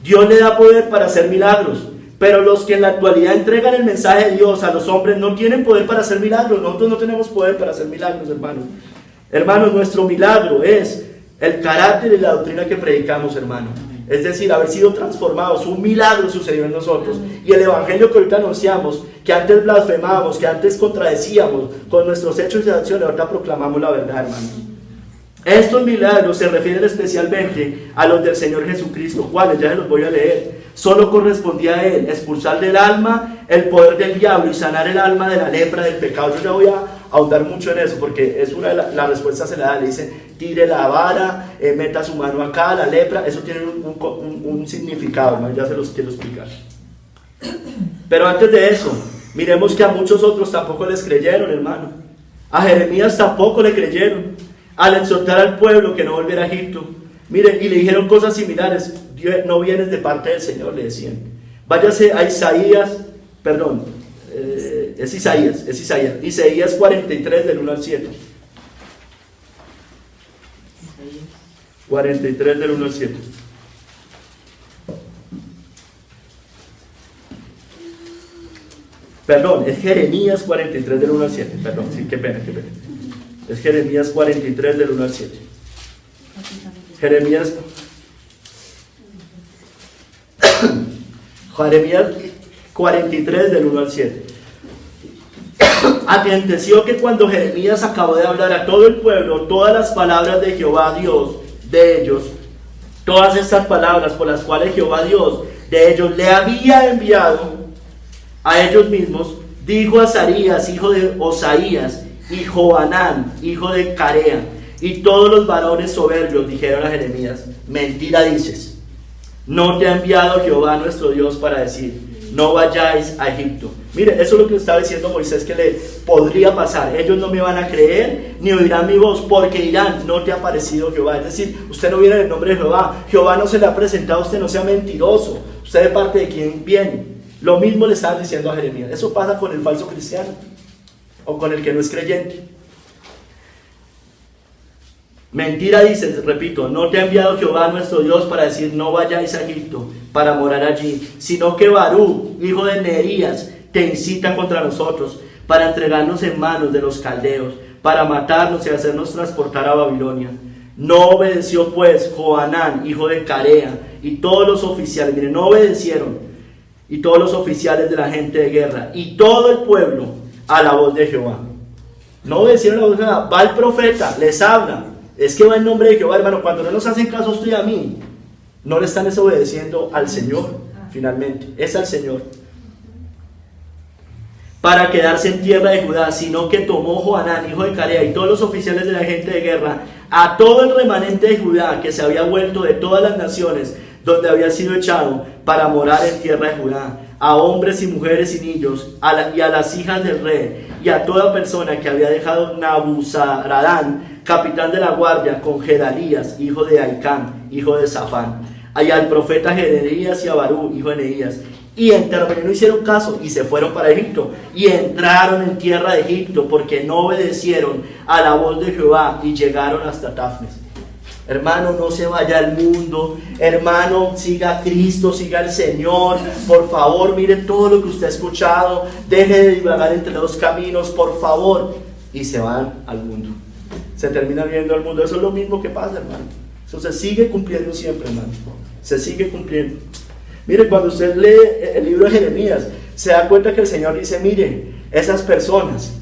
Dios le da poder para hacer milagros. Pero los que en la actualidad entregan el mensaje de Dios a los hombres no tienen poder para hacer milagros. Nosotros no tenemos poder para hacer milagros, hermanos. Hermanos, nuestro milagro es el carácter y la doctrina que predicamos, hermano. Es decir, haber sido transformados, un milagro sucedió en nosotros. Y el evangelio que ahorita anunciamos, que antes blasfemábamos, que antes contradecíamos con nuestros hechos y acciones, ahorita proclamamos la verdad, hermano. Estos milagros se refieren especialmente a los del Señor Jesucristo, cuales ya se los voy a leer. Solo correspondía a Él expulsar del alma el poder del diablo y sanar el alma de la lepra del pecado. Yo ya voy a ahondar mucho en eso, porque es una de las respuestas se le da, le dicen, tire la vara, meta su mano acá, la lepra, eso tiene un significado, hermano, ya se los quiero explicar. Pero antes de eso, miremos que a muchos otros tampoco les creyeron, hermano. A Jeremías tampoco le creyeron, al exhortar al pueblo que no volviera a Egipto. Miren, y le dijeron cosas similares, no vienes de parte del Señor, le decían. Váyase a Isaías 43 del 1 al 7. 43 del 1 al 7. Perdón, es Jeremías 43 del 1 al 7. Perdón, sí, qué pena. Es Jeremías 43 del 1 al 7. Jeremías 43 del 1 al 7. Aconteció que cuando Jeremías acabó de hablar a todo el pueblo todas las palabras de Jehová Dios de ellos, todas estas palabras por las cuales Jehová Dios de ellos le había enviado a ellos mismos, dijo Azarías, hijo de Osaías, y Johanán, hijo de Carea, y todos los varones soberbios dijeron a Jeremías: mentira dices, no te ha enviado Jehová nuestro Dios para decir, no vayáis a Egipto. Mire, eso es lo que estaba diciendo Moisés que le podría pasar. Ellos no me van a creer ni oirán mi voz, porque dirán, no te ha parecido Jehová. Es decir, usted no viene en el nombre de Jehová, Jehová no se le ha presentado, usted no sea mentiroso, usted de parte de quién viene. Lo mismo le estaban diciendo a Jeremías. Eso pasa con el falso cristiano o con el que no es creyente. Mentira dices, repito, no te ha enviado Jehová nuestro Dios para decir no vayáis a Egipto para morar allí, sino que Baruch, hijo de Nerías, te incita contra nosotros para entregarnos en manos de los caldeos, para matarnos y hacernos transportar a Babilonia. No obedeció pues Johanán, hijo de Carea, y todos los oficiales, miren, no obedecieron, y todos los oficiales de la gente de guerra, y todo el pueblo a la voz de Jehová. No obedecieron la voz de Jehová. Va el profeta, les habla. Es que va en nombre de Jehová, hermano. Cuando no nos hacen caso a usted y a mí, no le están desobedeciendo al Señor, finalmente. Es al Señor. Para quedarse en tierra de Judá, sino que tomó Johanán, hijo de Carea, y todos los oficiales de la gente de guerra, a todo el remanente de Judá, que se había vuelto de todas las naciones donde había sido echado, para morar en tierra de Judá, a hombres y mujeres y niños, y a las hijas del rey, y a toda persona que había dejado Nabuzaradán, capitán de la guardia, con Gedalías, hijo de Aicán, hijo de Safán, y al profeta Gedalías y a Barú, hijo de Neías. Y entraron, no hicieron caso, y se fueron para Egipto, y entraron en tierra de Egipto, porque no obedecieron a la voz de Jehová, y llegaron hasta Tafnes. Hermano, no se vaya al mundo, hermano, siga a Cristo, siga al Señor, por favor, mire todo lo que usted ha escuchado, deje de divagar entre los caminos, por favor, y se van al mundo, se termina viendo al mundo. Eso es lo mismo que pasa, hermano, eso se sigue cumpliendo siempre, hermano, se sigue cumpliendo. Mire, cuando usted lee el libro de Jeremías, se da cuenta que el Señor dice, mire, esas personas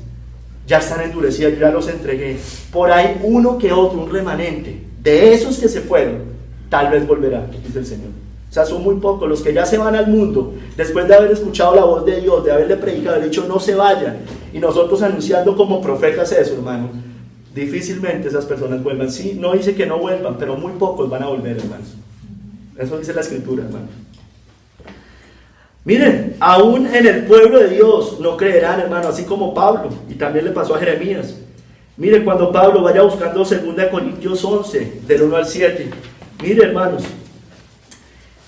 ya están endurecidas, yo ya los entregué, por ahí uno que otro, un remanente, de esos que se fueron, tal vez volverá, dice el Señor. O sea, son muy pocos los que ya se van al mundo, después de haber escuchado la voz de Dios, de haberle predicado, haber dicho no se vayan, y nosotros anunciando como profetas eso, hermano. Difícilmente esas personas vuelvan. Sí, no dice que no vuelvan, pero muy pocos van a volver, hermanos. Eso dice la Escritura, hermano. Miren, aún en el pueblo de Dios no creerán, hermano, así como Pablo, y también le pasó a Jeremías. Mire, cuando Pablo vaya buscando 2 Corintios 11, del 1 al 7. Mire, hermanos,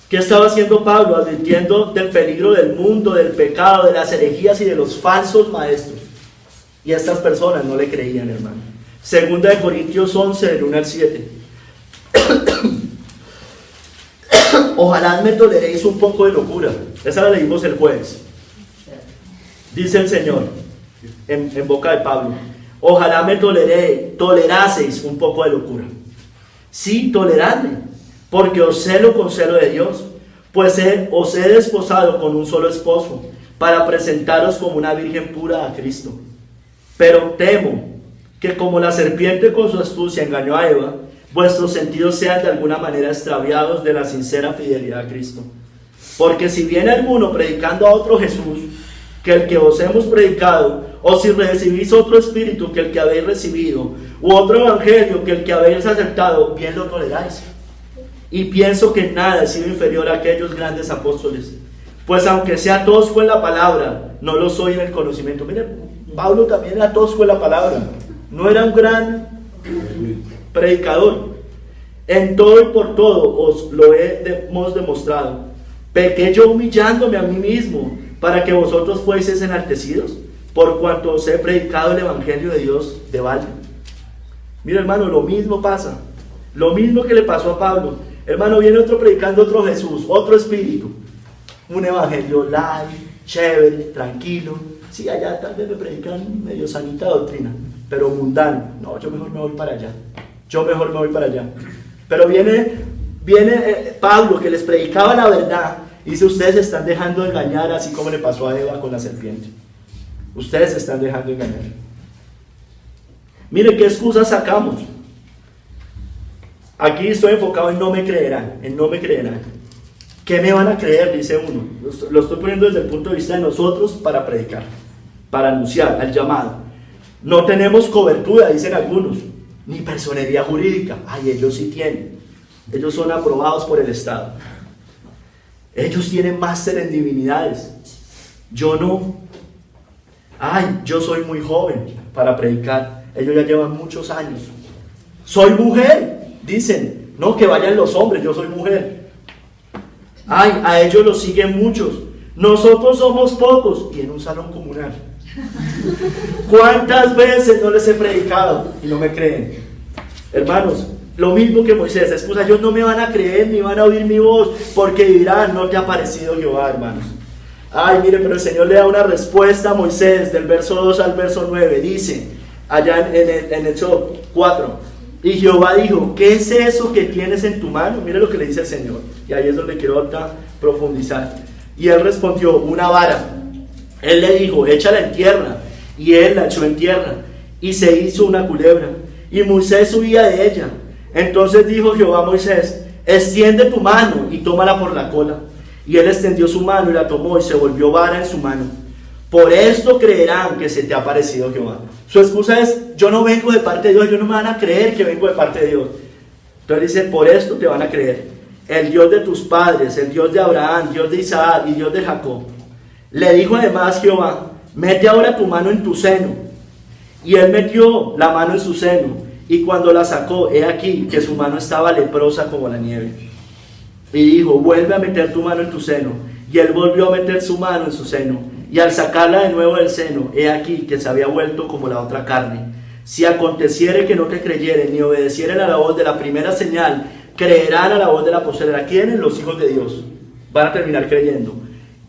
¿qué estaba haciendo Pablo? Advirtiendo del peligro del mundo, del pecado, de las herejías y de los falsos maestros. Y estas personas no le creían, hermano. 2 Corintios 11, del 1 al 7. Ojalá me toleréis un poco de locura. Esa la leímos el jueves. Dice el Señor, en boca de Pablo. Ojalá me toleraseis un poco de locura. Sí, toleradme, porque os celo con celo de Dios, pues os he desposado con un solo esposo, para presentaros como una virgen pura a Cristo. Pero temo que como la serpiente con su astucia engañó a Eva, vuestros sentidos sean de alguna manera extraviados de la sincera fidelidad a Cristo. Porque si viene alguno predicando a otro Jesús que el que os hemos predicado, o si recibís otro espíritu que el que habéis recibido, u otro evangelio que el que habéis aceptado, bien lo toleráis. Y pienso que nada he sido inferior a aquellos grandes apóstoles, pues aunque sea tosco en la palabra, no lo soy en el conocimiento. Miren, Pablo también era tosco en la palabra, no era un gran predicador. En todo y por todo os lo hemos demostrado. Pequé yo humillándome a mí mismo, para que vosotros fueseis enaltecidos, por cuanto os he predicado el evangelio de Dios de balde. Mira, hermano, lo mismo pasa, lo mismo que le pasó a Pablo. Hermano, viene otro predicando otro Jesús, otro espíritu, un evangelio light, chévere, tranquilo. Sí, allá tal vez me predican medio sanita doctrina, pero mundano. No, yo mejor me voy para allá, Pero viene Pablo, que les predicaba la verdad, y dice: ustedes se están dejando engañar, así como le pasó a Eva con la serpiente. Ustedes se están dejando engañar. Mire qué excusas sacamos. Aquí estoy enfocado en no me creerán, ¿Qué me van a creer? Dice uno. Lo estoy poniendo desde el punto de vista de nosotros para predicar, para anunciar al llamado. No tenemos cobertura, dicen algunos, ni personería jurídica. Ay, ellos sí tienen. Ellos son aprobados por el Estado. Ellos tienen máster en divinidades. Yo no. Ay, yo soy muy joven para predicar. Ellos ya llevan muchos años. Soy mujer, dicen. No, que vayan los hombres, yo soy mujer. Ay, a ellos los siguen muchos. Nosotros somos pocos. Y en un salón comunal. ¿Cuántas veces no les he predicado y no me creen? Hermanos, lo mismo que Moisés, excusa: ellos no me van a creer ni van a oír mi voz, porque dirán: no te ha parecido Jehová, hermanos. Ay, mire, pero el Señor le da una respuesta a Moisés del verso 2 al verso 9. Dice, allá en Éxodo 4: y Jehová dijo: ¿qué es eso que tienes en tu mano? Mire lo que le dice el Señor, y ahí es donde quiero ahorita profundizar. Y él respondió: una vara. Él le dijo: échala en tierra. Y él la echó en tierra, y se hizo una culebra, y Moisés huía de ella. Entonces dijo Jehová a Moisés: extiende tu mano y tómala por la cola. Y él extendió su mano y la tomó, y se volvió vara en su mano. Por esto creerán que se te ha parecido Jehová. Su excusa es: yo no vengo de parte de Dios, ellos no me van a creer que vengo de parte de Dios. Entonces dice: por esto te van a creer el Dios de tus padres, el Dios de Abraham, Dios de Isaac y Dios de Jacob. Le dijo además Jehová: mete ahora tu mano en tu seno. Y él metió la mano en su seno, y cuando la sacó, he aquí que su mano estaba leprosa como la nieve. Y dijo: vuelve a meter tu mano en tu seno. Y él volvió a meter su mano en su seno, y al sacarla de nuevo del seno, he aquí que se había vuelto como la otra carne. Si aconteciere que no te creyeren ni obedecieren a la voz de la primera señal, creerán a la voz de la postrera. ¿Quiénes? Los hijos de Dios. Van a terminar creyendo.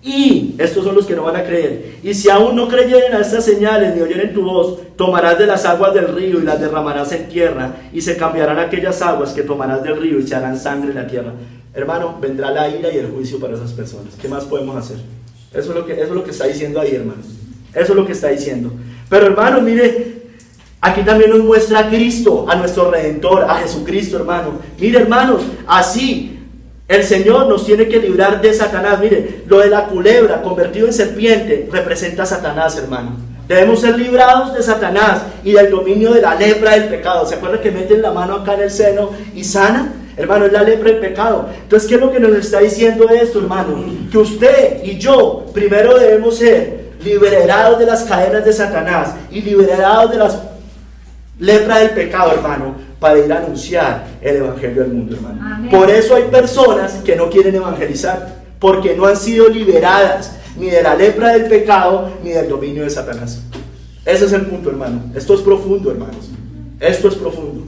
Y estos son los que no van a creer. Y si aún no creyeren a estas señales ni oyeren tu voz, tomarás de las aguas del río y las derramarás en tierra, y se cambiarán aquellas aguas que tomarás del río y se harán sangre en la tierra. Hermano, vendrá la ira y el juicio para esas personas. ¿Qué más podemos hacer? Eso es lo que está diciendo ahí, hermanos. Eso es lo que está diciendo. Pero hermano, mire, aquí también nos muestra a Cristo, a nuestro Redentor, a Jesucristo, hermano. Mire, hermanos, así el Señor nos tiene que librar de Satanás. Mire, lo de la culebra convertido en serpiente representa a Satanás, hermano. Debemos ser librados de Satanás y del dominio de la lepra del pecado. ¿Se acuerdan que meten la mano acá en el seno y sana? Hermano, es la lepra del pecado. Entonces, ¿qué es lo que nos está diciendo esto, hermano? Que usted y yo primero debemos ser liberados de las cadenas de Satanás y liberados de las lepra del pecado, hermano, para ir a anunciar el evangelio al mundo, hermano. Amén. Por eso hay personas que no quieren evangelizar, porque no han sido liberadas ni de la lepra del pecado ni del dominio de Satanás. Ese es el punto, hermano. Esto es profundo, hermanos. Esto es profundo.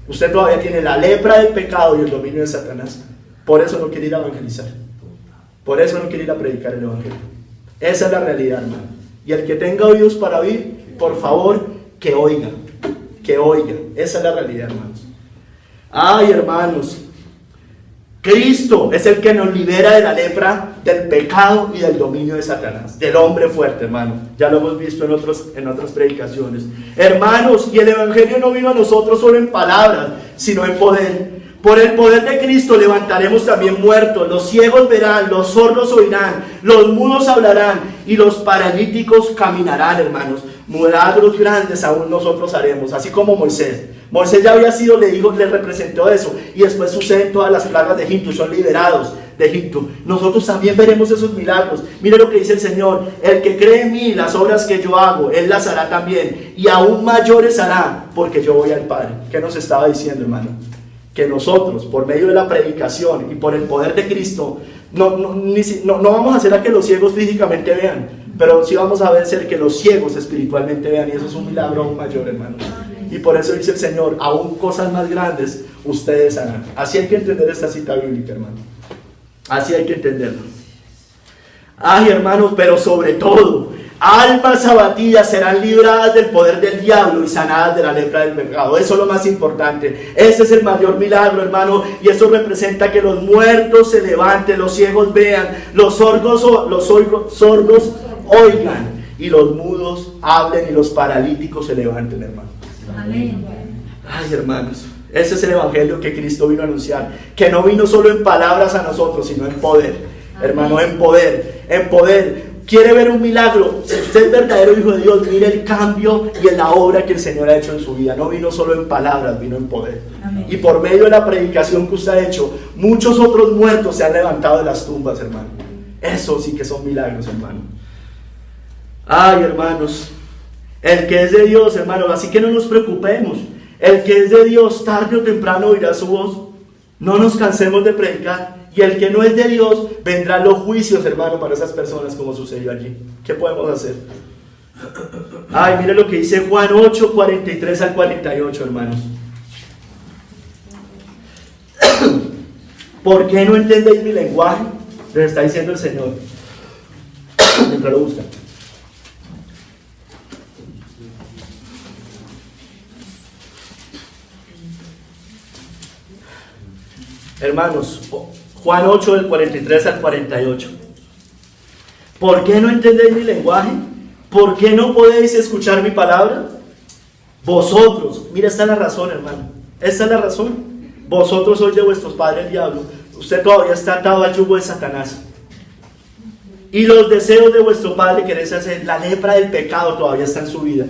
Usted todavía tiene la lepra del pecado y el dominio de Satanás. Por eso no quiere ir a evangelizar. Por eso no quiere ir a predicar el evangelio. Esa es la realidad, hermano. Y el que tenga oídos para oír, por favor, que oiga. Que oiga. Esa es la realidad, hermanos. Ay, hermanos, Cristo es el que nos libera de la lepra, del pecado y del dominio de Satanás, del hombre fuerte, hermano. Ya lo hemos visto en otras predicaciones. Hermanos, y el evangelio no vino a nosotros solo en palabras, sino en poder. Por el poder de Cristo levantaremos también muertos, los ciegos verán, los sordos oirán, los mudos hablarán y los paralíticos caminarán, hermanos. Milagros grandes aún nosotros haremos, así como Moisés. Moisés ya había sido, le representó eso, y después suceden todas las plagas de Egipto, son liberados de Egipto. Nosotros también veremos esos milagros. Mire lo que dice el Señor: el que cree en mí, las obras que yo hago, él las hará también, y aún mayores hará, porque yo voy al Padre. ¿Qué nos estaba diciendo, hermano? Que nosotros, por medio de la predicación y por el poder de Cristo, no vamos a hacer a que los ciegos físicamente vean, pero sí vamos a hacer que los ciegos espiritualmente vean, y eso es un milagro aún mayor, hermano. Y por eso dice el Señor: aún cosas más grandes ustedes harán. Así hay que entender esta cita bíblica, hermano. Así hay que entenderlo. Ay, hermanos, pero sobre todo, almas abatidas serán libradas del poder del diablo y sanadas de la lepra del pecado. Eso es lo más importante. Ese es el mayor milagro, hermano. Y eso representa que los muertos se levanten, los ciegos vean, los sordos oigan, y los mudos hablen, y los paralíticos se levanten, hermano. Amén. Ay, hermanos, ese es el evangelio que Cristo vino a anunciar, que no vino solo en palabras a nosotros, sino en poder. Amén. Hermano, en poder. ¿Quiere ver un milagro? Si usted es verdadero hijo de Dios, mire el cambio y en la obra que el Señor ha hecho en su vida. No vino solo en palabras, vino en poder. Amén. Y por medio de la predicación que usted ha hecho, muchos otros muertos se han levantado de las tumbas, hermano. Eso sí que son milagros, hermano. Ay, hermanos, el que es de Dios, hermanos, así que no nos preocupemos. El que es de Dios, tarde o temprano oirá su voz. No nos cansemos de predicar. Y el que no es de Dios, vendrán los juicios, hermano, para esas personas, como sucedió allí. ¿Qué podemos hacer? Ay, mire lo que dice Juan 8, 43 al 48, hermanos. ¿Por qué no entendéis mi lenguaje? Les está diciendo el Señor. Mientras lo buscan. Hermanos, Juan 8 del 43 al 48. ¿Por qué no entendéis mi lenguaje? ¿Por qué no podéis escuchar mi palabra? Vosotros, mira, esta es la razón, hermano. Esta es la razón. Vosotros sois de vuestros padres el diablo. Usted todavía está atado al yugo de Satanás. Y los deseos de vuestro padre queréis hacer. La lepra del pecado todavía está en su vida.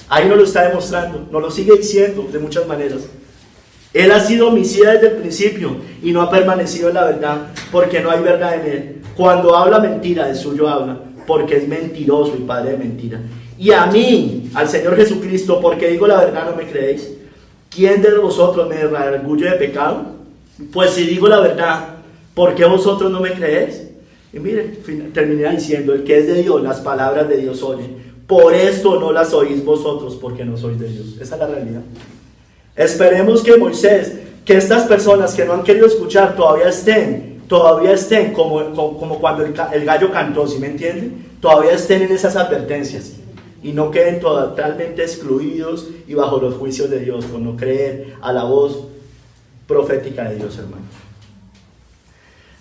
Ahí nos lo está demostrando. Nos lo sigue diciendo de muchas maneras. Él ha sido homicida desde el principio y no ha permanecido en la verdad, porque no hay verdad en él. Cuando habla mentira, de suyo habla, porque es mentiroso y padre de mentira. Y a mí, al Señor Jesucristo, porque digo la verdad, no me creéis. ¿Quién de vosotros me redarguye de pecado? Pues si digo la verdad, ¿por qué vosotros no me creéis? Y mire, termina diciendo: el que es de Dios, las palabras de Dios oye. Por esto no las oís vosotros, porque no sois de Dios. Esa es la realidad. Esperemos que Moisés, que estas personas que no han querido escuchar todavía estén como cuando el gallo cantó, ¿sí me entienden? Todavía estén en esas advertencias y no queden totalmente excluidos y bajo los juicios de Dios por no creer a la voz profética de Dios, hermano.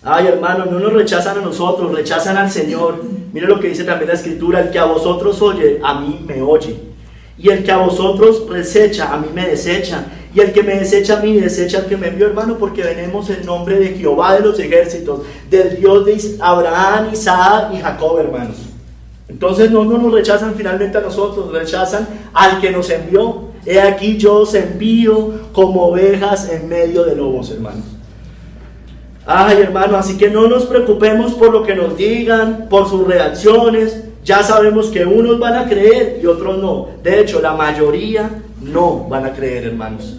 Ay, hermano, no nos rechazan a nosotros, rechazan al Señor. Mire lo que dice también la Escritura: el que a vosotros oye, a mí me oye. Y el que a vosotros desecha, a mí me desecha. Y el que me desecha a mí, desecha al que me envió, hermano, porque venimos en nombre de Jehová de los ejércitos, del Dios de Abraham, Isaac y Jacob, hermanos. Entonces no nos rechazan finalmente a nosotros, rechazan al que nos envió. He aquí yo os envío como ovejas en medio de lobos, hermanos. Ay, hermano, así que no nos preocupemos por lo que nos digan, por sus reacciones. Ya sabemos que unos van a creer y otros no. De hecho, la mayoría no van a creer, hermanos.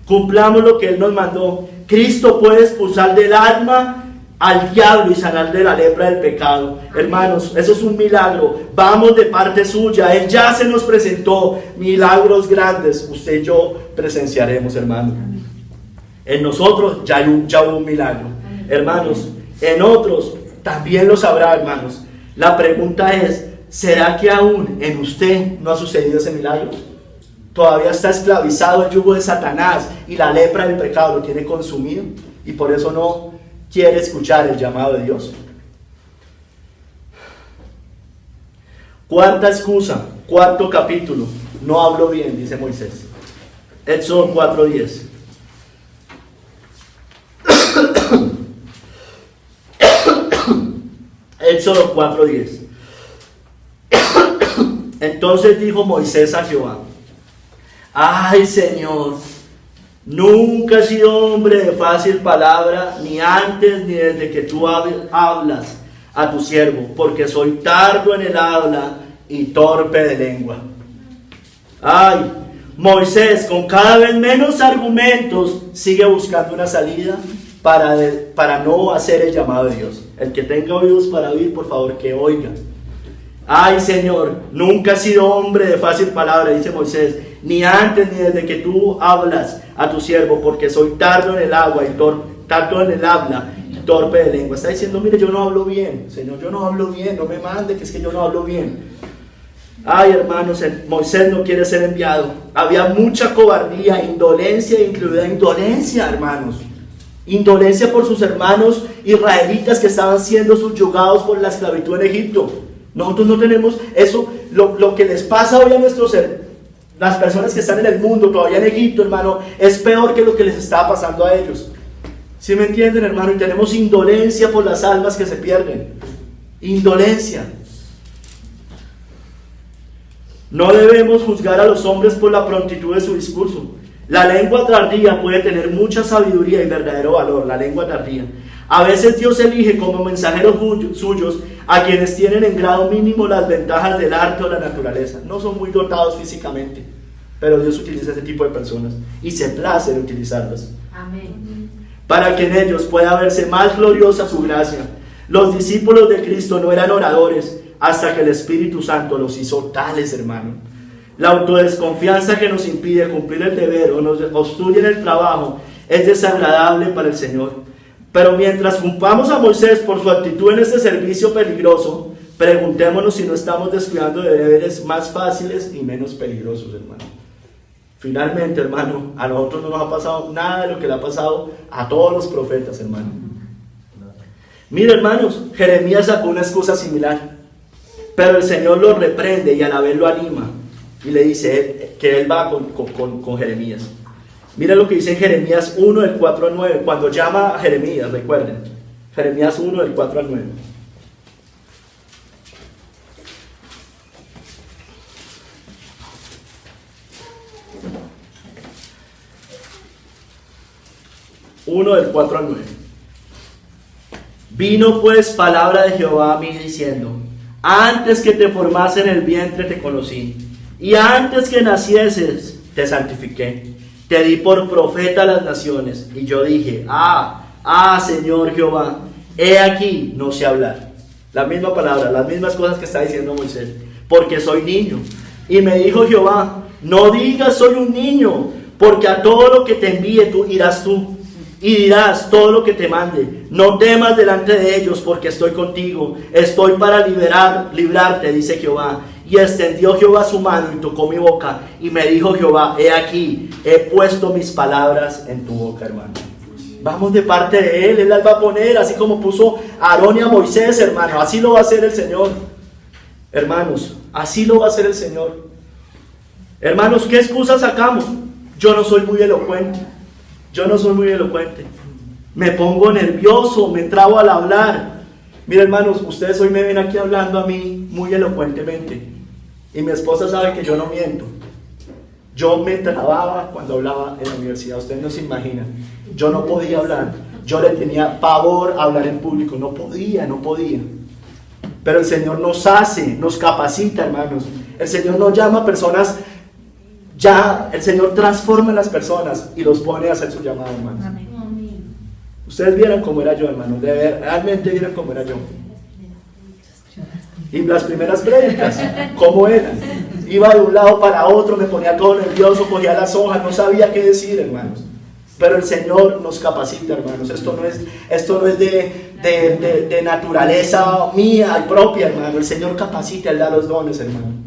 Cumplamos lo que Él nos mandó. Cristo puede expulsar del alma al diablo y sanar de la lepra del pecado. Hermanos, eso es un milagro. Vamos de parte suya. Él ya se nos presentó milagros grandes. Usted y yo presenciaremos, hermano. En nosotros ya hubo un milagro. Hermanos, en otros también lo sabrá, hermanos. La pregunta es: ¿será que aún en usted no ha sucedido ese milagro? todavía está esclavizado al yugo de Satanás y la lepra del pecado lo tiene consumido y por eso no quiere escuchar el llamado de Dios. Cuarta excusa, cuarto capítulo, no hablo bien, dice Moisés. Éxodo 4:10. Éxodo 4:10. Entonces dijo Moisés a Jehová: ay, Señor, nunca he sido hombre de fácil palabra, ni antes ni desde que tú hablas a tu siervo, porque soy tardo en el habla y torpe de lengua. Ay, Moisés, con cada vez menos argumentos, sigue buscando una salida para no hacer el llamado de Dios. El que tenga oídos para oír, por favor, que oiga. Ay, Señor, nunca he sido hombre de fácil palabra, dice Moisés, ni antes ni desde que tú hablas a tu siervo, porque soy tardo en el habla y torpe de lengua. Está diciendo, mire, yo no hablo bien, Señor, yo no hablo bien, no me mande, que es que yo no hablo bien. Ay, hermanos, Moisés no quiere ser enviado. Había mucha cobardía, indolencia, incluida indolencia, hermanos. Indolencia por sus hermanos israelitas que estaban siendo subyugados por la esclavitud en Egipto. Nosotros no tenemos eso. Lo que les pasa hoy a las personas que están en el mundo, todavía en Egipto, hermano, es peor que lo que les estaba pasando a ellos. ¿Sí me entienden, hermano? Y tenemos indolencia por las almas que se pierden. Indolencia. No debemos juzgar a los hombres por la prontitud de su discurso. La lengua tardía puede tener mucha sabiduría y verdadero valor. La lengua tardía. A veces Dios elige como mensajeros suyos a quienes tienen en grado mínimo las ventajas del arte o la naturaleza. No son muy dotados físicamente, pero Dios utiliza ese tipo de personas y se place en utilizarlas. Amén. Para que en ellos pueda verse más gloriosa su gracia. Los discípulos de Cristo no eran oradores hasta que el Espíritu Santo los hizo tales, hermano. La autodesconfianza que nos impide cumplir el deber o nos obstruye en el trabajo es desagradable para el Señor. Pero mientras culpamos a Moisés por su actitud en este servicio peligroso, preguntémonos si no estamos descuidando de deberes más fáciles y menos peligrosos, hermano. Finalmente, hermano, a nosotros no nos ha pasado nada de lo que le ha pasado a todos los profetas, hermano. Mira, hermanos, Jeremías sacó una excusa similar, pero el Señor lo reprende y a la vez lo anima y le dice que él va con Jeremías. Mira lo que dice en Jeremías 1, del 4 al 9, cuando llama a Jeremías, recuerden, Jeremías 1, del 4 al 9. Uno del 4 al 9. Vino pues palabra de Jehová a mí diciendo: antes que te formase en el vientre te conocí, y antes que nacieses te santifiqué, te di por profeta a las naciones. Y yo dije: Señor Jehová, he aquí, no sé hablar. La misma palabra, las mismas cosas que está diciendo Moisés, porque soy niño. Y me dijo Jehová: no digas soy un niño, porque a todo lo que te envíe tú irás tú, y dirás todo lo que te mande. No temas delante de ellos, porque estoy contigo. Estoy para librarte, dice Jehová. Y extendió Jehová su mano y tocó mi boca. Y me dijo Jehová: he aquí, he puesto mis palabras en tu boca, hermano. Vamos de parte de Él las va a poner, así como puso a Aarón y a Moisés, hermano. Así lo va a hacer el Señor. Hermanos, así lo va a hacer el Señor. Hermanos, ¿qué excusas sacamos? Yo no soy muy elocuente. Me pongo nervioso, me trabo al hablar. Mira, hermanos, ustedes hoy me ven aquí hablando a mí muy elocuentemente. Y mi esposa sabe que yo no miento. Yo me trababa cuando hablaba en la universidad, ustedes no se imaginan. Yo no podía hablar. Yo le tenía pavor a hablar en público. No podía. Pero el Señor nos capacita, hermanos. El Señor nos llama a personas. El Señor transforma a las personas y los pone a hacer su llamado, hermanos. Amén. Ustedes vieran cómo era yo, hermanos. Realmente vieran cómo era yo. Y las primeras prédicas, ¿cómo eran? Iba de un lado para otro, me ponía todo nervioso, cogía las hojas, no sabía qué decir, hermanos. Pero el Señor nos capacita, hermanos. Esto no es de naturaleza mía y propia, hermano. El Señor capacita, Él da los dones, hermano.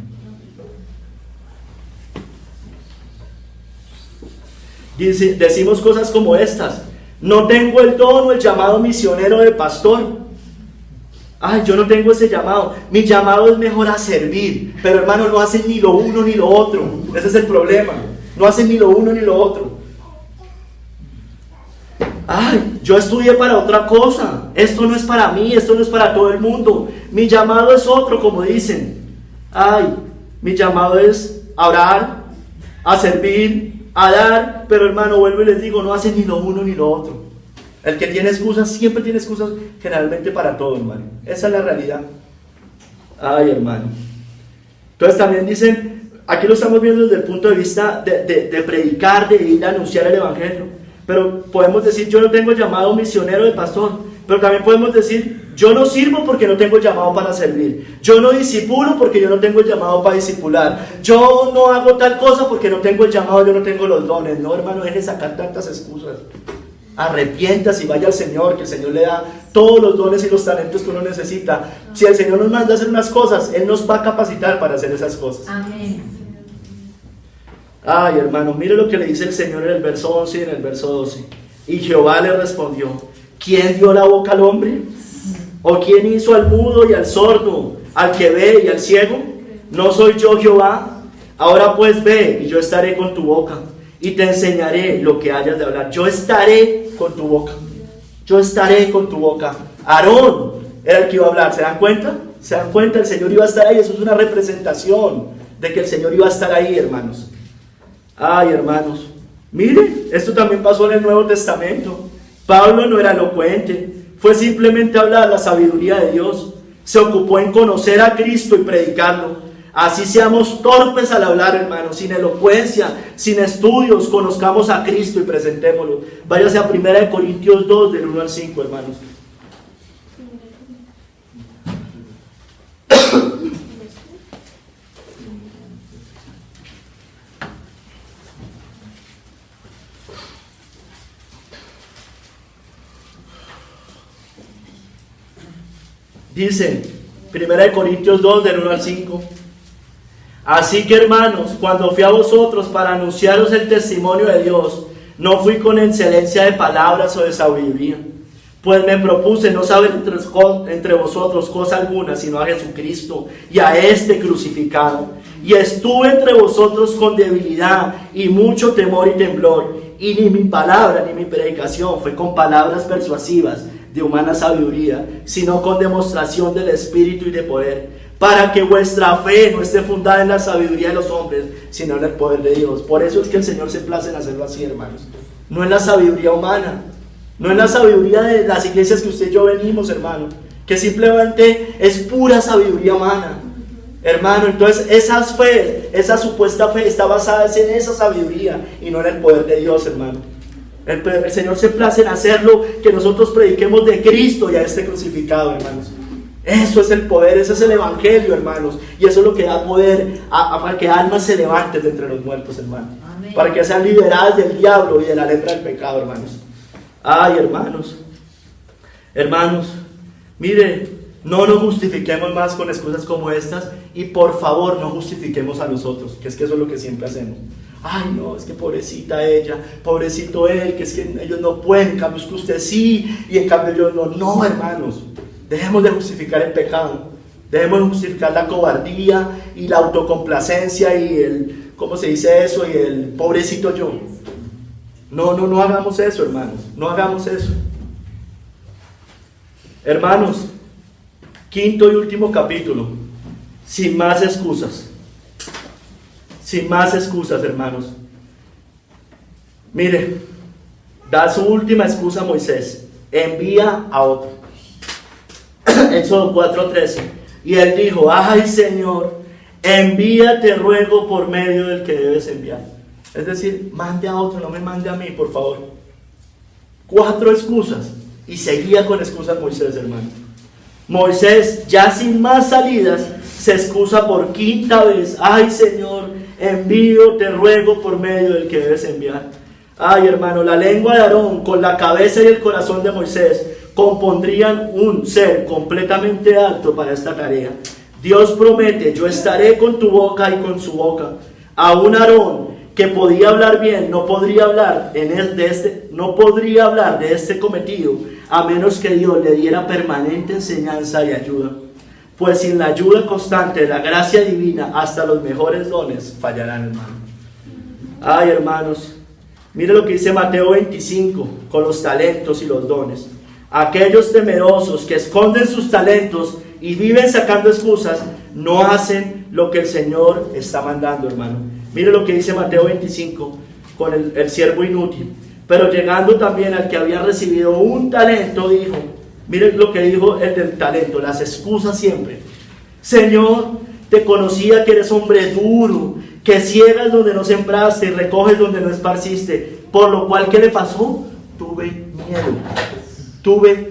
Y decimos cosas como estas: no tengo el don o el llamado misionero de pastor. Ay, yo no tengo ese llamado. Mi llamado es mejor a servir. Pero hermano, no hacen ni lo uno ni lo otro. Ese es el problema. No hacen ni lo uno ni lo otro. Ay, yo estudié para otra cosa. Esto no es para mí, esto no es para todo el mundo. Mi llamado es otro, como dicen. Ay, mi llamado es a orar, a servir, a dar. Pero hermano, vuelvo y les digo, no hacen ni lo uno ni lo otro. El que tiene excusas, siempre tiene excusas, generalmente para todo, hermano. Esa es la realidad. Ay, hermano. Entonces también dicen, aquí lo estamos viendo desde el punto de vista de predicar, de ir a anunciar el evangelio. Pero podemos decir, yo no tengo llamado misionero de pastor. Pero también podemos decir, yo no sirvo porque no tengo llamado para servir. Yo no discipulo porque yo no tengo el llamado para discipular. Yo no hago tal cosa porque no tengo el llamado, yo no tengo los dones. No, hermano, deje de sacar tantas excusas. Arrepiéntase y vaya al Señor, que el Señor le da todos los dones y los talentos que uno necesita. Si el Señor nos manda a hacer unas cosas, Él nos va a capacitar para hacer esas cosas. Amén. Ay, hermano, mire lo que le dice el Señor en el verso 11 y en el verso 12. Y Jehová le respondió: ¿quién dio la boca al hombre? ¿O quién hizo al mudo y al sordo, al que ve y al ciego? ¿No soy yo Jehová? Ahora pues ve, y yo estaré con tu boca, y te enseñaré lo que hayas de hablar. Yo estaré con tu boca. Yo estaré con tu boca. Aarón era el que iba a hablar. ¿Se dan cuenta? ¿Se dan cuenta? El Señor iba a estar ahí. Eso es una representación de que el Señor iba a estar ahí, hermanos. Ay, hermanos. Mire, esto también pasó en el Nuevo Testamento. Pablo no era elocuente. Fue simplemente hablar la sabiduría de Dios. Se ocupó en conocer a Cristo y predicarlo. Así seamos torpes al hablar, hermanos, sin elocuencia, sin estudios, conozcamos a Cristo y presentémoslo. Váyase a 1 Corintios 2, del 1 al 5, hermanos. Dice 1 Corintios 2, del 1 al 5. Así que, hermanos, cuando fui a vosotros para anunciaros el testimonio de Dios, no fui con excelencia de palabras o de sabiduría, pues me propuse no saber entre vosotros cosa alguna, sino a Jesucristo y a este crucificado. Y estuve entre vosotros con debilidad y mucho temor y temblor, y ni mi palabra ni mi predicación fue con palabras persuasivas de humana sabiduría, sino con demostración del Espíritu y de poder, para que vuestra fe no esté fundada en la sabiduría de los hombres, sino en el poder de Dios. Por eso es que el Señor se place en hacerlo así, hermanos. No en la sabiduría humana, no en la sabiduría de las iglesias que usted y yo venimos, hermano, que simplemente es pura sabiduría humana, hermano. Entonces esas fe, esa supuesta fe está basada en esa sabiduría y no en el poder de Dios, hermano. El Señor se place en hacerlo, que nosotros prediquemos de Cristo y a este crucificado, hermanos. Eso es el poder, ese es el evangelio, hermanos. Y eso es lo que da poder para que almas se levanten de entre los muertos, hermanos. Amén. Para que sean liberadas del diablo y de la lepra del pecado, hermanos. Ay, hermanos. Hermanos, mire, no nos justifiquemos más con excusas como estas. Y por favor, no justifiquemos a nosotros, que es que eso es lo que siempre hacemos. Ay, no, es que pobrecita ella, pobrecito él, que es que ellos no pueden, en cambio es que usted sí, y en cambio yo no. No, hermanos, dejemos de justificar el pecado, dejemos de justificar la cobardía y la autocomplacencia y el, ¿cómo se dice eso? Y el pobrecito yo. No hagamos eso, hermanos, no hagamos eso. Hermanos, quinto y último capítulo, sin más excusas. Sin más excusas, hermanos. Mire, da su última excusa a Moisés: envía a otro. Éxodo 4:13. Y él dijo: ay, Señor, envíate, ruego, por medio del que debes enviar. Es decir, mande a otro, no me mande a mí, por favor. 4 excusas. Y seguía con excusas Moisés, hermano. Moisés, ya sin más salidas, se excusa por 5ª vez: ay, Señor, envío, te ruego, por medio del que debes enviar. Ay, hermano, la lengua de Aarón con la cabeza y el corazón de Moisés compondrían un ser completamente apto para esta tarea. Dios promete: yo estaré con tu boca y con su boca. A un Aarón que podía hablar bien, no podría hablar no podría hablar de este cometido a menos que Dios le diera permanente enseñanza y ayuda. Pues sin la ayuda constante de la gracia divina, hasta los mejores dones fallarán, hermano. Ay, hermanos, mire lo que dice Mateo 25 con los talentos y los dones. Aquellos temerosos que esconden sus talentos y viven sacando excusas, no hacen lo que el Señor está mandando, hermano. Mire lo que dice Mateo 25 con el siervo inútil. Pero llegando también al que había recibido un talento, dijo, mire lo que dijo el del talento, las excusas siempre. Señor, te conocía que eres hombre duro, que ciegas donde no sembraste y recoges donde no esparciste. Por lo cual, ¿qué le pasó? Tuve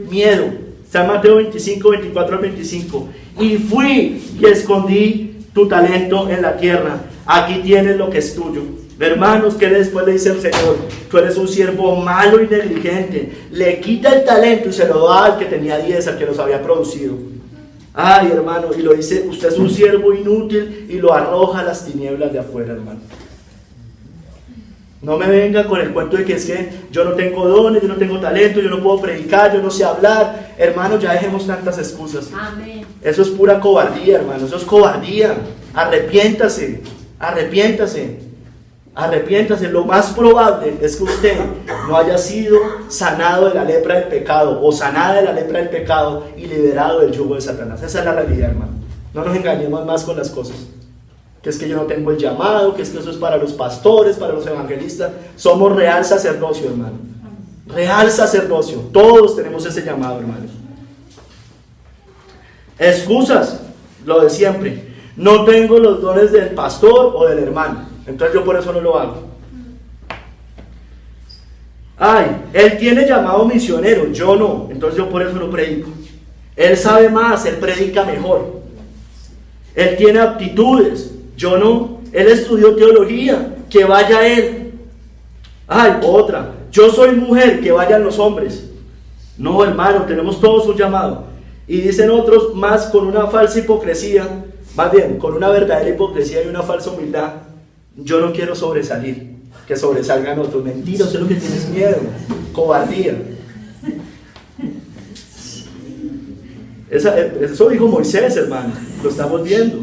miedo. Está en Mateo 25, 24 al 25. Y fui y escondí tu talento en la tierra. Aquí tienes lo que es tuyo. Hermanos, que después le dice el Señor, tú eres un siervo malo y negligente. Le quita el talento y se lo da al que tenía 10, al que los había producido. Ay, hermano, y lo dice, usted es un siervo inútil, y lo arroja a las tinieblas de afuera, hermano. No me venga con el cuento de que es que yo no tengo dones, yo no tengo talento, yo no puedo predicar, yo no sé hablar. Hermano, ya dejemos tantas excusas. Amén. Eso es pura cobardía, hermano, eso es cobardía. Arrepiéntase. Lo más probable es que usted no haya sido sanado de la lepra del pecado o sanada de la lepra del pecado y liberado del yugo de Satanás. Esa es la realidad, hermano. No nos engañemos más con las cosas. Que es que yo no tengo el llamado, que es que eso es para los pastores, para los evangelistas. Somos real sacerdocio, hermano. Real sacerdocio. Todos tenemos ese llamado, hermanos. Excusas, lo de siempre. No tengo los dones del pastor o del hermano, entonces yo por eso no lo hago. Ay, él tiene llamado misionero, yo no, entonces yo por eso no predico. Él sabe más, él predica mejor. Él tiene aptitudes, yo no. Él estudió teología, que vaya él. Ay, otra, yo soy mujer, que vayan los hombres. No, hermano, tenemos todos un llamado. Y dicen otros más con una falsa hipocresía, más bien, con una verdadera hipocresía y una falsa humildad. Yo no quiero sobresalir, que sobresalgan otros. Mentira, eso es lo que tienes miedo. Cobardía. Eso dijo Moisés, hermano. Lo estamos viendo.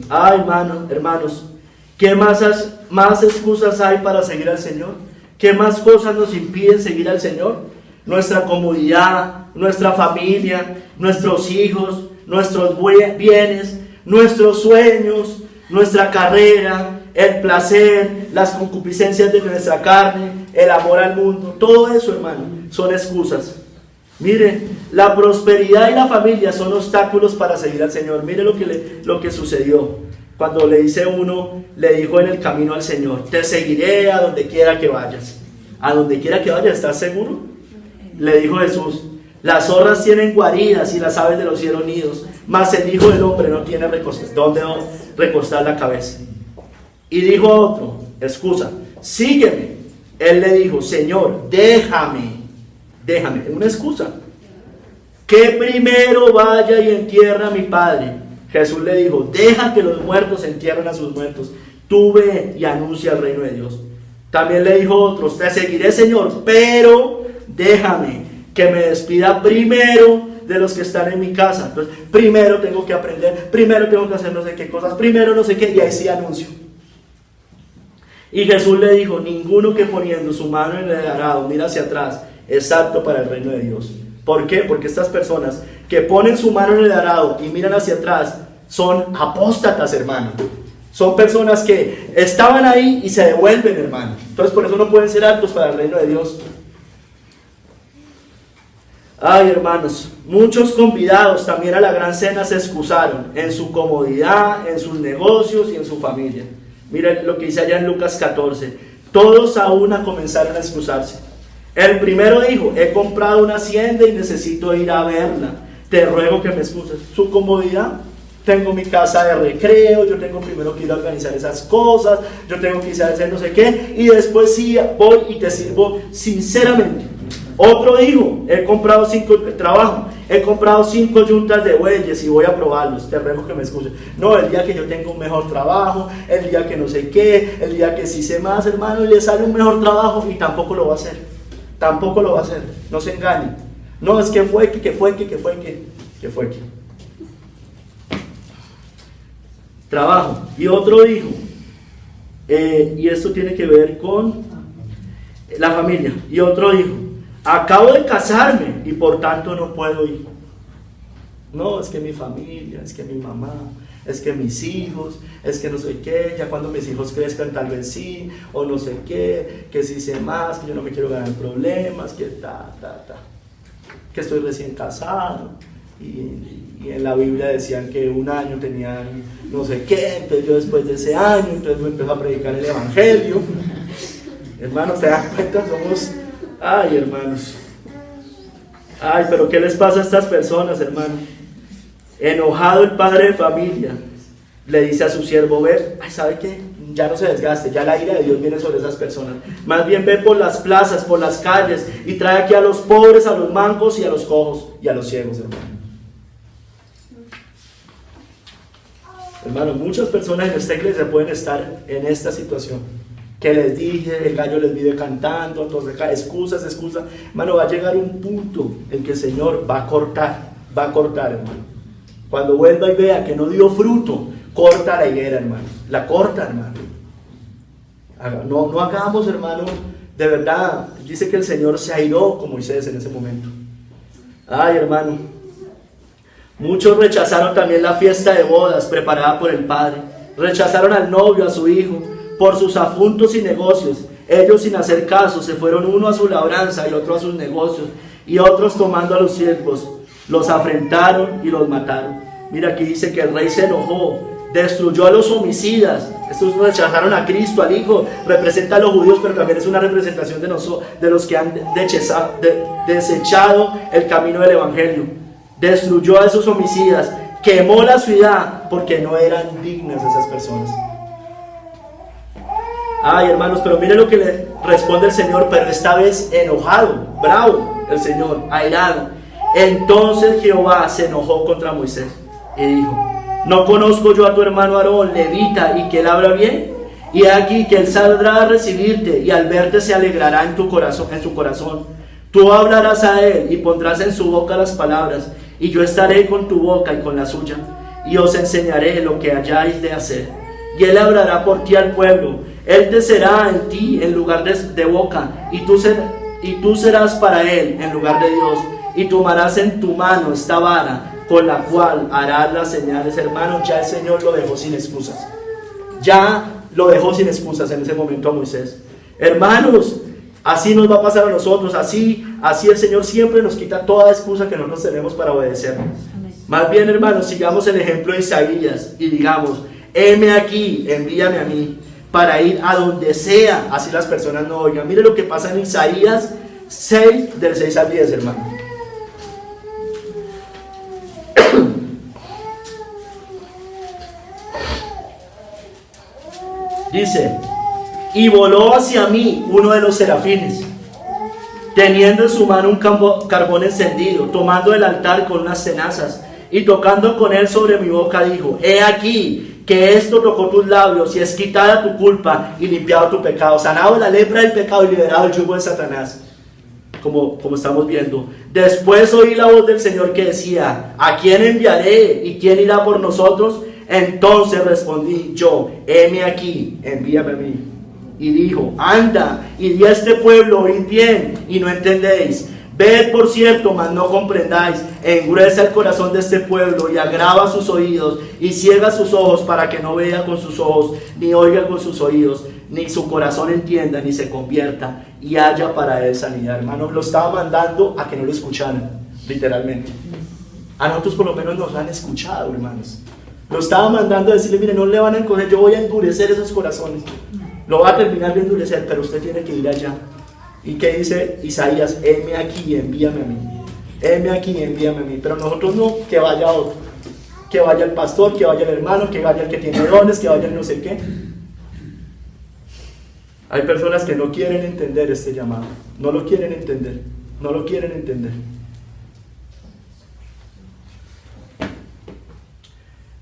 Ay, hermanos, ¿qué más excusas hay para seguir al Señor? ¿Qué más cosas nos impiden seguir al Señor? Nuestra comodidad, nuestra familia, nuestros hijos, nuestros bienes, nuestros sueños, nuestra carrera, el placer, las concupiscencias de nuestra carne, el amor al mundo. Todo eso, hermano, son excusas. Mire, la prosperidad y la familia son obstáculos para seguir al Señor. Mire lo que sucedió cuando le dijo en el camino al Señor: te seguiré a donde quiera que vayas. A donde quiera que vayas, ¿estás seguro? Le dijo Jesús: las zorras tienen guaridas y las aves de los cielos nidos, mas el Hijo del Hombre no tiene donde recostar la cabeza. Y dijo a otro: excusa, sígueme. Él le dijo: Señor, déjame, una excusa, que primero vaya y entierre a mi padre. Jesús le dijo: deja que los muertos entierren a sus muertos, tú ve y anuncia el reino de Dios. También le dijo a otros: te seguiré, Señor, pero déjame que me despida primero de los que están en mi casa. Entonces, primero tengo que aprender, primero tengo que hacer no sé qué cosas, primero no sé qué, y ahí sí anuncio. Y Jesús le dijo: ninguno que poniendo su mano en el arado mira hacia atrás es apto para el reino de Dios. ¿Por qué? Porque estas personas que ponen su mano en el arado y miran hacia atrás son apóstatas, hermano. Son personas que estaban ahí y se devuelven, hermano. Entonces por eso no pueden ser aptos para el reino de Dios. Ay, hermanos, muchos convidados también a la gran cena se excusaron en su comodidad, en sus negocios y en su familia. Miren lo que dice allá en Lucas 14. Todos a una comenzaron a excusarse. El primero dijo: he comprado una hacienda y necesito ir a verla. Te ruego que me excuses. Su comodidad. Tengo mi casa de recreo, yo tengo primero que ir a organizar esas cosas, yo tengo que ir a hacer no sé qué, y después sí voy y te sirvo sinceramente. Otro dijo: he comprado 5 trabajos he comprado 5 yuntas de bueyes y voy a probarlos, te ruego que me excuses. No, el día que yo tenga un mejor trabajo, el día que no sé qué, el día que sí sé más, hermano, y le sale un mejor trabajo y tampoco lo va a hacer. Tampoco lo va a hacer, no se engañen. No, es que fue que. Trabajo. Y otro dijo, y esto tiene que ver con la familia. Y otro dijo, acabo de casarme y por tanto no puedo ir. No, es que mi familia, es que mi mamá, es que mis hijos, es que no sé qué, ya cuando mis hijos crezcan tal vez sí, o no sé qué, que sí sé más, que yo no me quiero ganar problemas, que que estoy recién casado. Y en la Biblia decían que un año tenían no sé qué, entonces yo después de ese año, entonces me empezó a predicar el Evangelio. Hermanos, ¿se dan cuenta? Somos, ay hermanos, ay, pero ¿qué les pasa a estas personas, hermano? Enojado el padre de familia, le dice a su siervo, ve, ay, ¿sabe qué? Ya no se desgaste, ya la ira de Dios viene sobre esas personas. Más bien ve por las plazas, por las calles, y trae aquí a los pobres, a los mancos y a los cojos y a los ciegos, hermano. Hermano, muchas personas en esta iglesia pueden estar en esta situación. Que les dije, el gallo les vive cantando, entonces excusas. Hermano, va a llegar un punto en que el Señor va a cortar, hermano. Cuando vuelva y vea que no dio fruto, corta la higuera, hermano. La corta, hermano. No hagamos, hermano, de verdad. Dice que el Señor se airó con Moisés en ese momento. Ay, hermano. Muchos rechazaron también la fiesta de bodas preparada por el padre. Rechazaron al novio, a su hijo, por sus asuntos y negocios. Ellos, sin hacer caso, se fueron uno a su labranza y otro a sus negocios. Y otros, tomando a los siervos, los afrentaron y los mataron. Mira, aquí dice que el rey se enojó, destruyó a los homicidas. Estos rechazaron a Cristo, al Hijo. Representa a los judíos, pero también es una representación de los que han desechado el camino del Evangelio. Destruyó a esos homicidas, quemó la ciudad porque no eran dignas esas personas. Ay, hermanos, pero mire lo que le responde el Señor, pero esta vez enojado, bravo el Señor, airado. Entonces Jehová se enojó contra Moisés y dijo, ¿no conozco yo a tu hermano Aarón, levita, y que él habla bien? Y aquí que él saldrá a recibirte y al verte se alegrará en su corazón. Tú hablarás a él y pondrás en su boca las palabras, y yo estaré con tu boca y con la suya, y os enseñaré lo que hayáis de hacer. Y él hablará por ti al pueblo, él te será en ti en lugar de boca, y tú serás para él en lugar de Dios, y tomarás en tu mano esta vara, con la cual harás las señales. Hermano, ya el Señor lo dejó sin excusas. Ya lo dejó sin excusas en ese momento a Moisés. Hermanos, así nos va a pasar a nosotros, así el Señor siempre nos quita toda excusa que nosotros tenemos para obedecernos. Más bien, hermanos, sigamos el ejemplo de Isaías y digamos, heme aquí, envíame a mí, para ir a donde sea, así las personas no oigan. Mire lo que pasa en Isaías 6, del 6 al 10, hermano. Dice, y voló hacia mí uno de los serafines, teniendo en su mano un carbón encendido, tomando el altar con unas tenazas, y tocando con él sobre mi boca, dijo, he aquí que esto tocó tus labios, y es quitada tu culpa, y limpiado tu pecado, sanado la lepra del pecado, y liberado el yugo de Satanás. Como estamos viendo. Después oí la voz del Señor que decía, ¿a quién enviaré? ¿Y quién irá por nosotros? Entonces respondí yo, heme aquí, envíame a mí. Y dijo, anda, y di a este pueblo, oíd bien, y no entendéis. Ved, por cierto, mas no comprendáis. Engruesa el corazón de este pueblo, y agrava sus oídos, y ciega sus ojos, para que no vea con sus ojos, ni oiga con sus oídos, ni su corazón entienda, ni se convierta, y haya para él sanidad. Hermanos, lo estaba mandando a que no lo escucharan, literalmente. A nosotros por lo menos nos han escuchado, hermanos. Lo estaba mandando a decirle, mire, no le van a encoger, yo voy a endurecer esos corazones. Lo va a terminar de endurecer, pero usted tiene que ir allá. ¿Y qué dice Isaías? Heme aquí, envíame a mí. Heme aquí, envíame a mí. Pero nosotros no, que vaya otro. Que vaya el pastor, que vaya el hermano, que vaya el que tiene dones, que vaya el no sé qué. Hay personas que no quieren entender este llamado. No lo quieren entender. No lo quieren entender.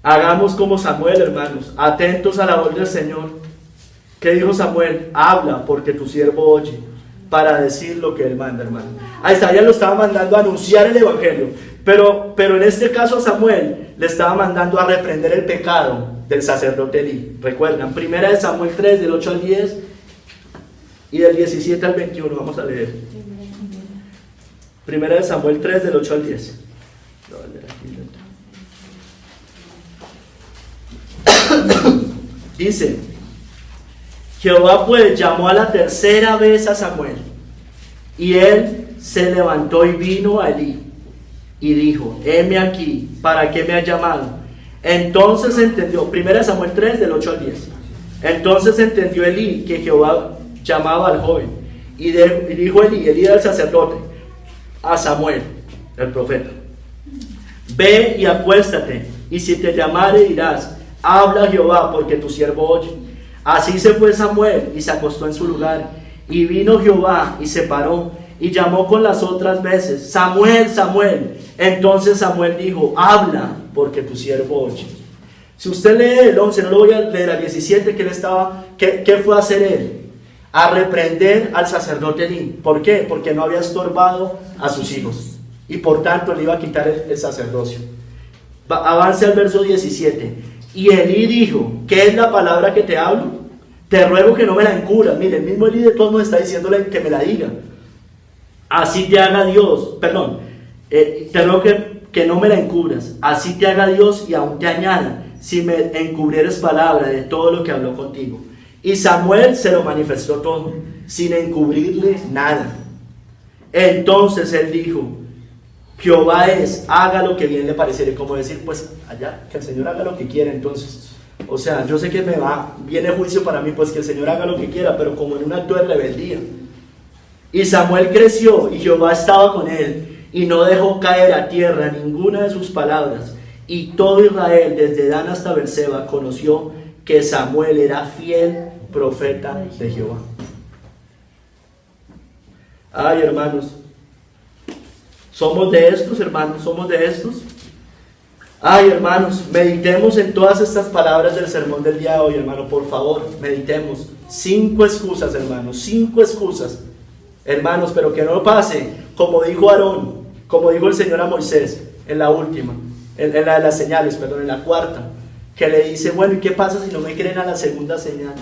Hagamos como Samuel, hermanos, atentos a la voz del Señor. ¿Qué dijo Samuel? Habla, porque tu siervo oye, para decir lo que él manda, hermano. A Isaías lo estaba mandando a anunciar el evangelio, pero en este caso Samuel le estaba mandando a reprender el pecado del sacerdote Elí. Recuerdan, 1 Samuel 3, del 8 al 10 y del 17 al 21, vamos a leer. 1 Samuel 3, del 8 al 10. Dice: Jehová pues llamó a la tercera vez a Samuel, y él se levantó y vino a Elí, y dijo: heme aquí, ¿para qué me has llamado? Entonces entendió, 1 Samuel 3, del 8 al 10. Entonces entendió Elí que Jehová llamaba al joven, y dijo Elí era el sacerdote, a Samuel, el profeta: ve y acuéstate, y si te llamare dirás: habla Jehová, porque tu siervo oye. Así se fue Samuel y se acostó en su lugar. Y vino Jehová y se paró y llamó con las otras veces: Samuel, Samuel. Entonces Samuel dijo: habla, porque tu siervo oye. Si usted lee el 11, no lo voy a leer, al 17, ¿qué fue a hacer él? A reprender al sacerdote Elí. ¿Por qué? Porque no había estorbado a sus hijos, y por tanto le iba a quitar el sacerdocio. Avance al verso 17. Y Elí dijo: ¿qué es la palabra que te hablo? Te ruego que no me la encubras. Mire, el mismo Elí de todos nos está diciéndole que me la diga. Así te haga Dios, te ruego que no me la encubras. Así te haga Dios y aún te añada, si me encubrieres palabra de todo lo que habló contigo. Y Samuel se lo manifestó todo, sin encubrirle nada. Entonces él dijo: Jehová es, haga lo que bien le pareciere. Como decir, pues allá, que el Señor haga lo que quiera. Entonces, o sea, yo sé que viene juicio para mí, pues que el Señor haga lo que quiera, pero como en un acto de rebeldía. Y Samuel creció, y Jehová estaba con él, y no dejó caer a tierra ninguna de sus palabras. Y todo Israel, desde Dan hasta Beerseba, conoció que Samuel era fiel profeta de Jehová. Ay, hermanos, somos de estos, hermanos, somos de estos. Ay, hermanos, meditemos en todas estas palabras del sermón del día de hoy, hermano, por favor, meditemos. 5 excusas, hermanos, 5 excusas, hermanos, pero que no pase como dijo Aarón, como dijo el Señor a Moisés en la última, en la de las señales, en la cuarta, que le dice: bueno, ¿y qué pasa si no me creen a la segunda señal?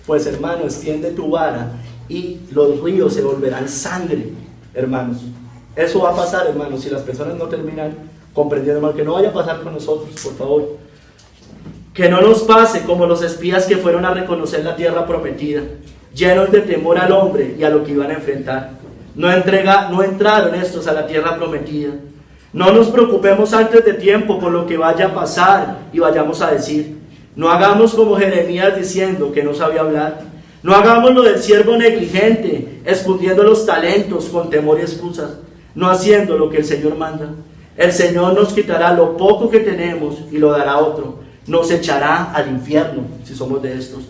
Pues, hermano, extiende tu vara y los ríos se volverán sangre, hermanos. Eso va a pasar, hermanos, si las personas no terminan comprendiendo, hermano, que no vaya a pasar con nosotros, por favor. Que no nos pase como los espías que fueron a reconocer la tierra prometida, llenos de temor al hombre y a lo que iban a enfrentar. No entraron estos a la tierra prometida. No nos preocupemos antes de tiempo por lo que vaya a pasar y vayamos a decir. No hagamos como Jeremías diciendo que no sabía hablar. No hagamos lo del siervo negligente, escondiendo los talentos con temor y excusas, no haciendo lo que el Señor manda. El Señor nos quitará lo poco que tenemos y lo dará a otro. Nos echará al infierno si somos de estos.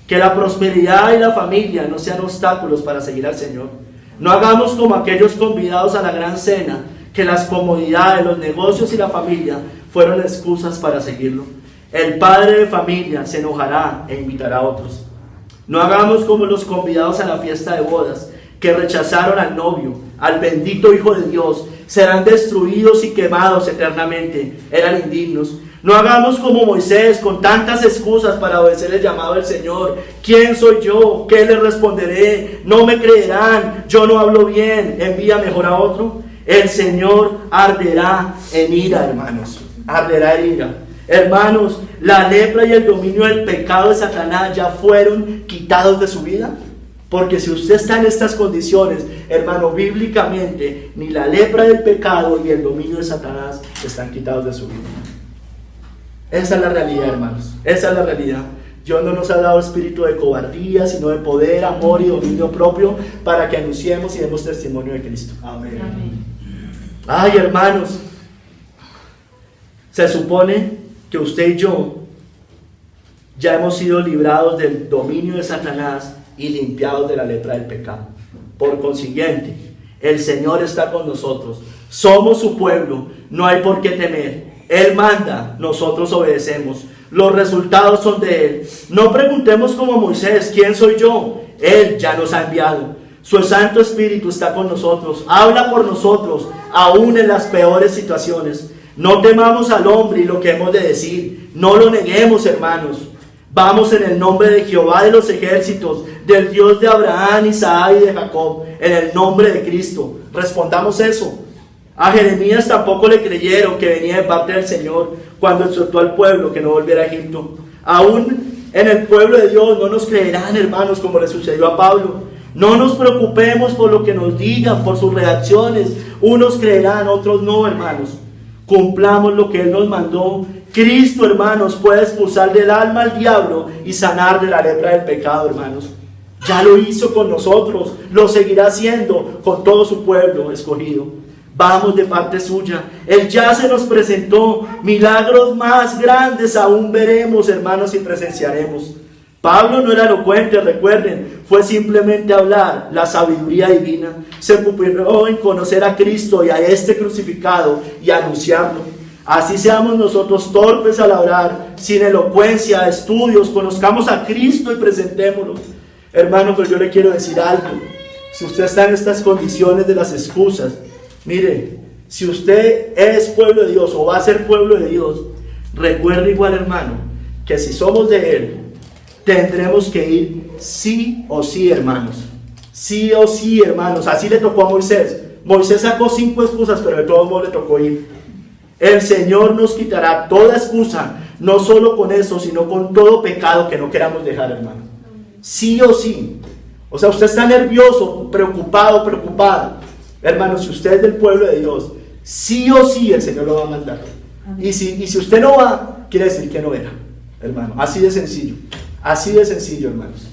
Que la prosperidad y la familia no sean obstáculos para seguir al Señor. No hagamos como aquellos convidados a la gran cena, que las comodidades, los negocios y la familia fueron excusas para seguirlo. El padre de familia se enojará e invitará a otros. No hagamos como los convidados a la fiesta de bodas, que rechazaron al novio, al bendito Hijo de Dios. Serán destruidos y quemados eternamente, eran indignos. No hagamos como Moisés, con tantas excusas para obedecer el llamado del Señor. ¿Quién soy yo? ¿Qué le responderé? No me creerán, yo no hablo bien, envía mejor a otro. El Señor arderá en ira, hermanos, arderá en ira. Hermanos, la lepra y el dominio del pecado de Satanás ya fueron quitados de su vida. Porque si usted está en estas condiciones, hermano, bíblicamente, ni la lepra del pecado ni el dominio de Satanás están quitados de su vida. Esa es la realidad, hermanos. Esa es la realidad. Dios no nos ha dado espíritu de cobardía, sino de poder, amor y dominio propio, para que anunciemos y demos testimonio de Cristo. Amén. Amén. Ay, hermanos, se supone que usted y yo ya hemos sido librados del dominio de Satanás y limpiados de la lepra del pecado. Por consiguiente, el Señor está con nosotros. Somos su pueblo, no hay por qué temer. Él manda, nosotros obedecemos. Los resultados son de Él. No preguntemos como Moisés, ¿quién soy yo? Él ya nos ha enviado. Su Santo Espíritu está con nosotros. Habla por nosotros, aún en las peores situaciones. No temamos al hombre y lo que hemos de decir. No lo neguemos, hermanos. Vamos en el nombre de Jehová de los ejércitos, del Dios de Abraham, Isaac y de Jacob, en el nombre de Cristo. Respondamos eso. A Jeremías tampoco le creyeron que venía de parte del Señor cuando exhortó al pueblo que no volviera a Egipto. Aún en el pueblo de Dios no nos creerán, hermanos, como le sucedió a Pablo. No nos preocupemos por lo que nos digan, por sus reacciones. Unos creerán, otros no, hermanos. Cumplamos lo que Él nos mandó. Cristo, hermanos, puede expulsar del alma al diablo y sanar de la lepra del pecado, hermanos. Ya lo hizo con nosotros, lo seguirá haciendo con todo su pueblo escogido. Vamos de parte suya. Él ya se nos presentó. Milagros más grandes aún veremos, hermanos, y presenciaremos. Pablo no era elocuente, recuerden, fue simplemente hablar la sabiduría divina. Se ocupó en conocer a Cristo y a este crucificado y anunciarlo. Así seamos nosotros torpes al hablar, sin elocuencia, estudios, conozcamos a Cristo y presentémoslo. Hermano, pero yo le quiero decir algo. Si usted está en estas condiciones de las excusas, mire, si usted es pueblo de Dios o va a ser pueblo de Dios, recuerde igual, hermano, que si somos de Él, tendremos que ir sí o sí, hermanos. Sí o sí, hermanos. Así le tocó a Moisés. Moisés sacó 5 excusas, pero de todos modos le tocó ir. El Señor nos quitará toda excusa, no solo con eso, sino con todo pecado que no queramos dejar, hermano. Sí o sí. O sea, usted está nervioso, preocupado, preocupada. Hermano, si usted es del pueblo de Dios, sí o sí el Señor lo va a mandar. Y si usted no va, quiere decir que no era, hermano. Así de sencillo. Así de sencillo, hermanos.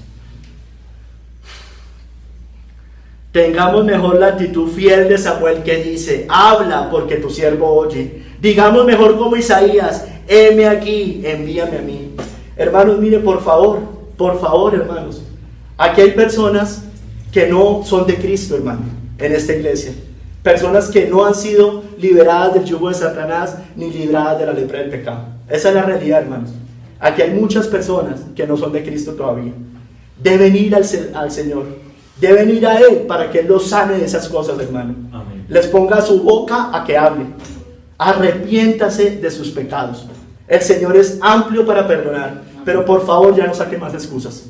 Tengamos mejor la actitud fiel de Samuel que dice: habla porque tu siervo oye. Digamos mejor como Isaías: heme aquí, envíame a mí. Hermanos, mire, por favor, hermanos. Aquí hay personas que no son de Cristo, hermano, en esta iglesia. Personas que no han sido liberadas del yugo de Satanás ni libradas de la lepra del pecado. Esa es la realidad, hermanos. Aquí hay muchas personas que no son de Cristo todavía. Deben ir al Señor. Deben ir a Él para que Él los sane de esas cosas, hermano. Amén. Les ponga su boca a que hable. Arrepiéntase de sus pecados. El Señor es amplio para perdonar. Pero por favor, ya no saque más excusas.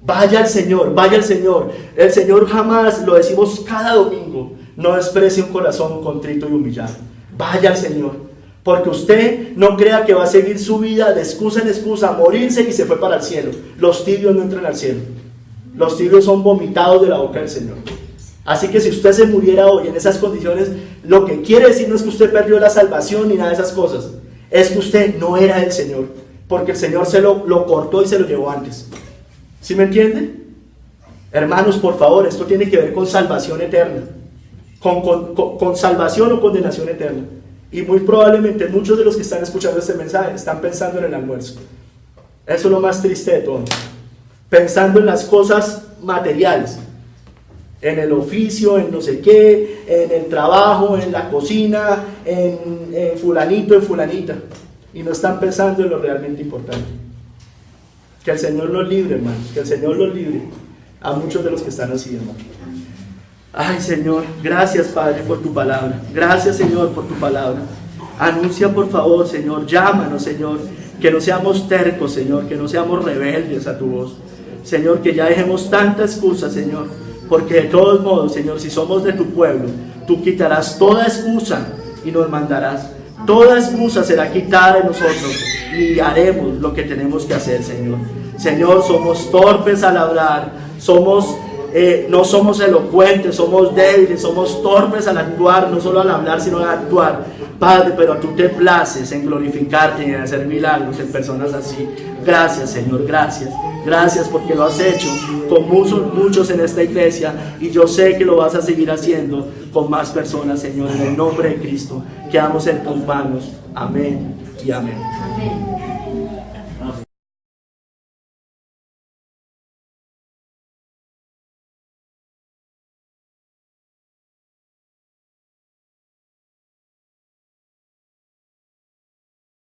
Vaya al Señor, vaya al Señor. El Señor jamás, lo decimos cada domingo, no desprecie un corazón contrito y humillado. Vaya al Señor. Porque usted no crea que va a seguir su vida de excusa en excusa, a morirse y se fue para el cielo. Los tibios no entran al cielo. Los tibios son vomitados de la boca del Señor. Así que si usted se muriera hoy en esas condiciones, lo que quiere decir no es que usted perdió la salvación ni nada de esas cosas. Es que usted no era del Señor. Porque el Señor se lo cortó y se lo llevó antes. ¿Sí me entienden? Hermanos, por favor, esto tiene que ver con salvación eterna. Con salvación o condenación eterna. Y muy probablemente muchos de los que están escuchando este mensaje están pensando en el almuerzo. Eso es lo más triste de todo. Pensando en las cosas materiales. En el oficio, en no sé qué, en el trabajo, en la cocina, en fulanito, en fulanita. Y no están pensando en lo realmente importante. Que el Señor los libre, hermanos. Que el Señor los libre a muchos de los que están así, hermanos. Ay, Señor, gracias, Padre, por tu palabra. Gracias, Señor, por tu palabra. Anuncia, por favor, Señor. Llámanos, Señor. Que no seamos tercos, Señor. Que no seamos rebeldes a tu voz. Señor, que ya dejemos tanta excusa, Señor. Porque de todos modos, Señor, si somos de tu pueblo, tú quitarás toda excusa y nos mandarás. Toda excusa será quitada de nosotros y haremos lo que tenemos que hacer, Señor. Señor, somos torpes al hablar. No somos elocuentes, somos débiles, somos torpes al actuar, no solo al hablar, sino al actuar. Padre, pero tú te places en glorificarte y en hacer milagros en personas así. Gracias, Señor, gracias. Gracias porque lo has hecho con muchos en esta iglesia y yo sé que lo vas a seguir haciendo con más personas, Señor, en el nombre de Cristo. Quedamos en tus manos. Amén y amén. Amén.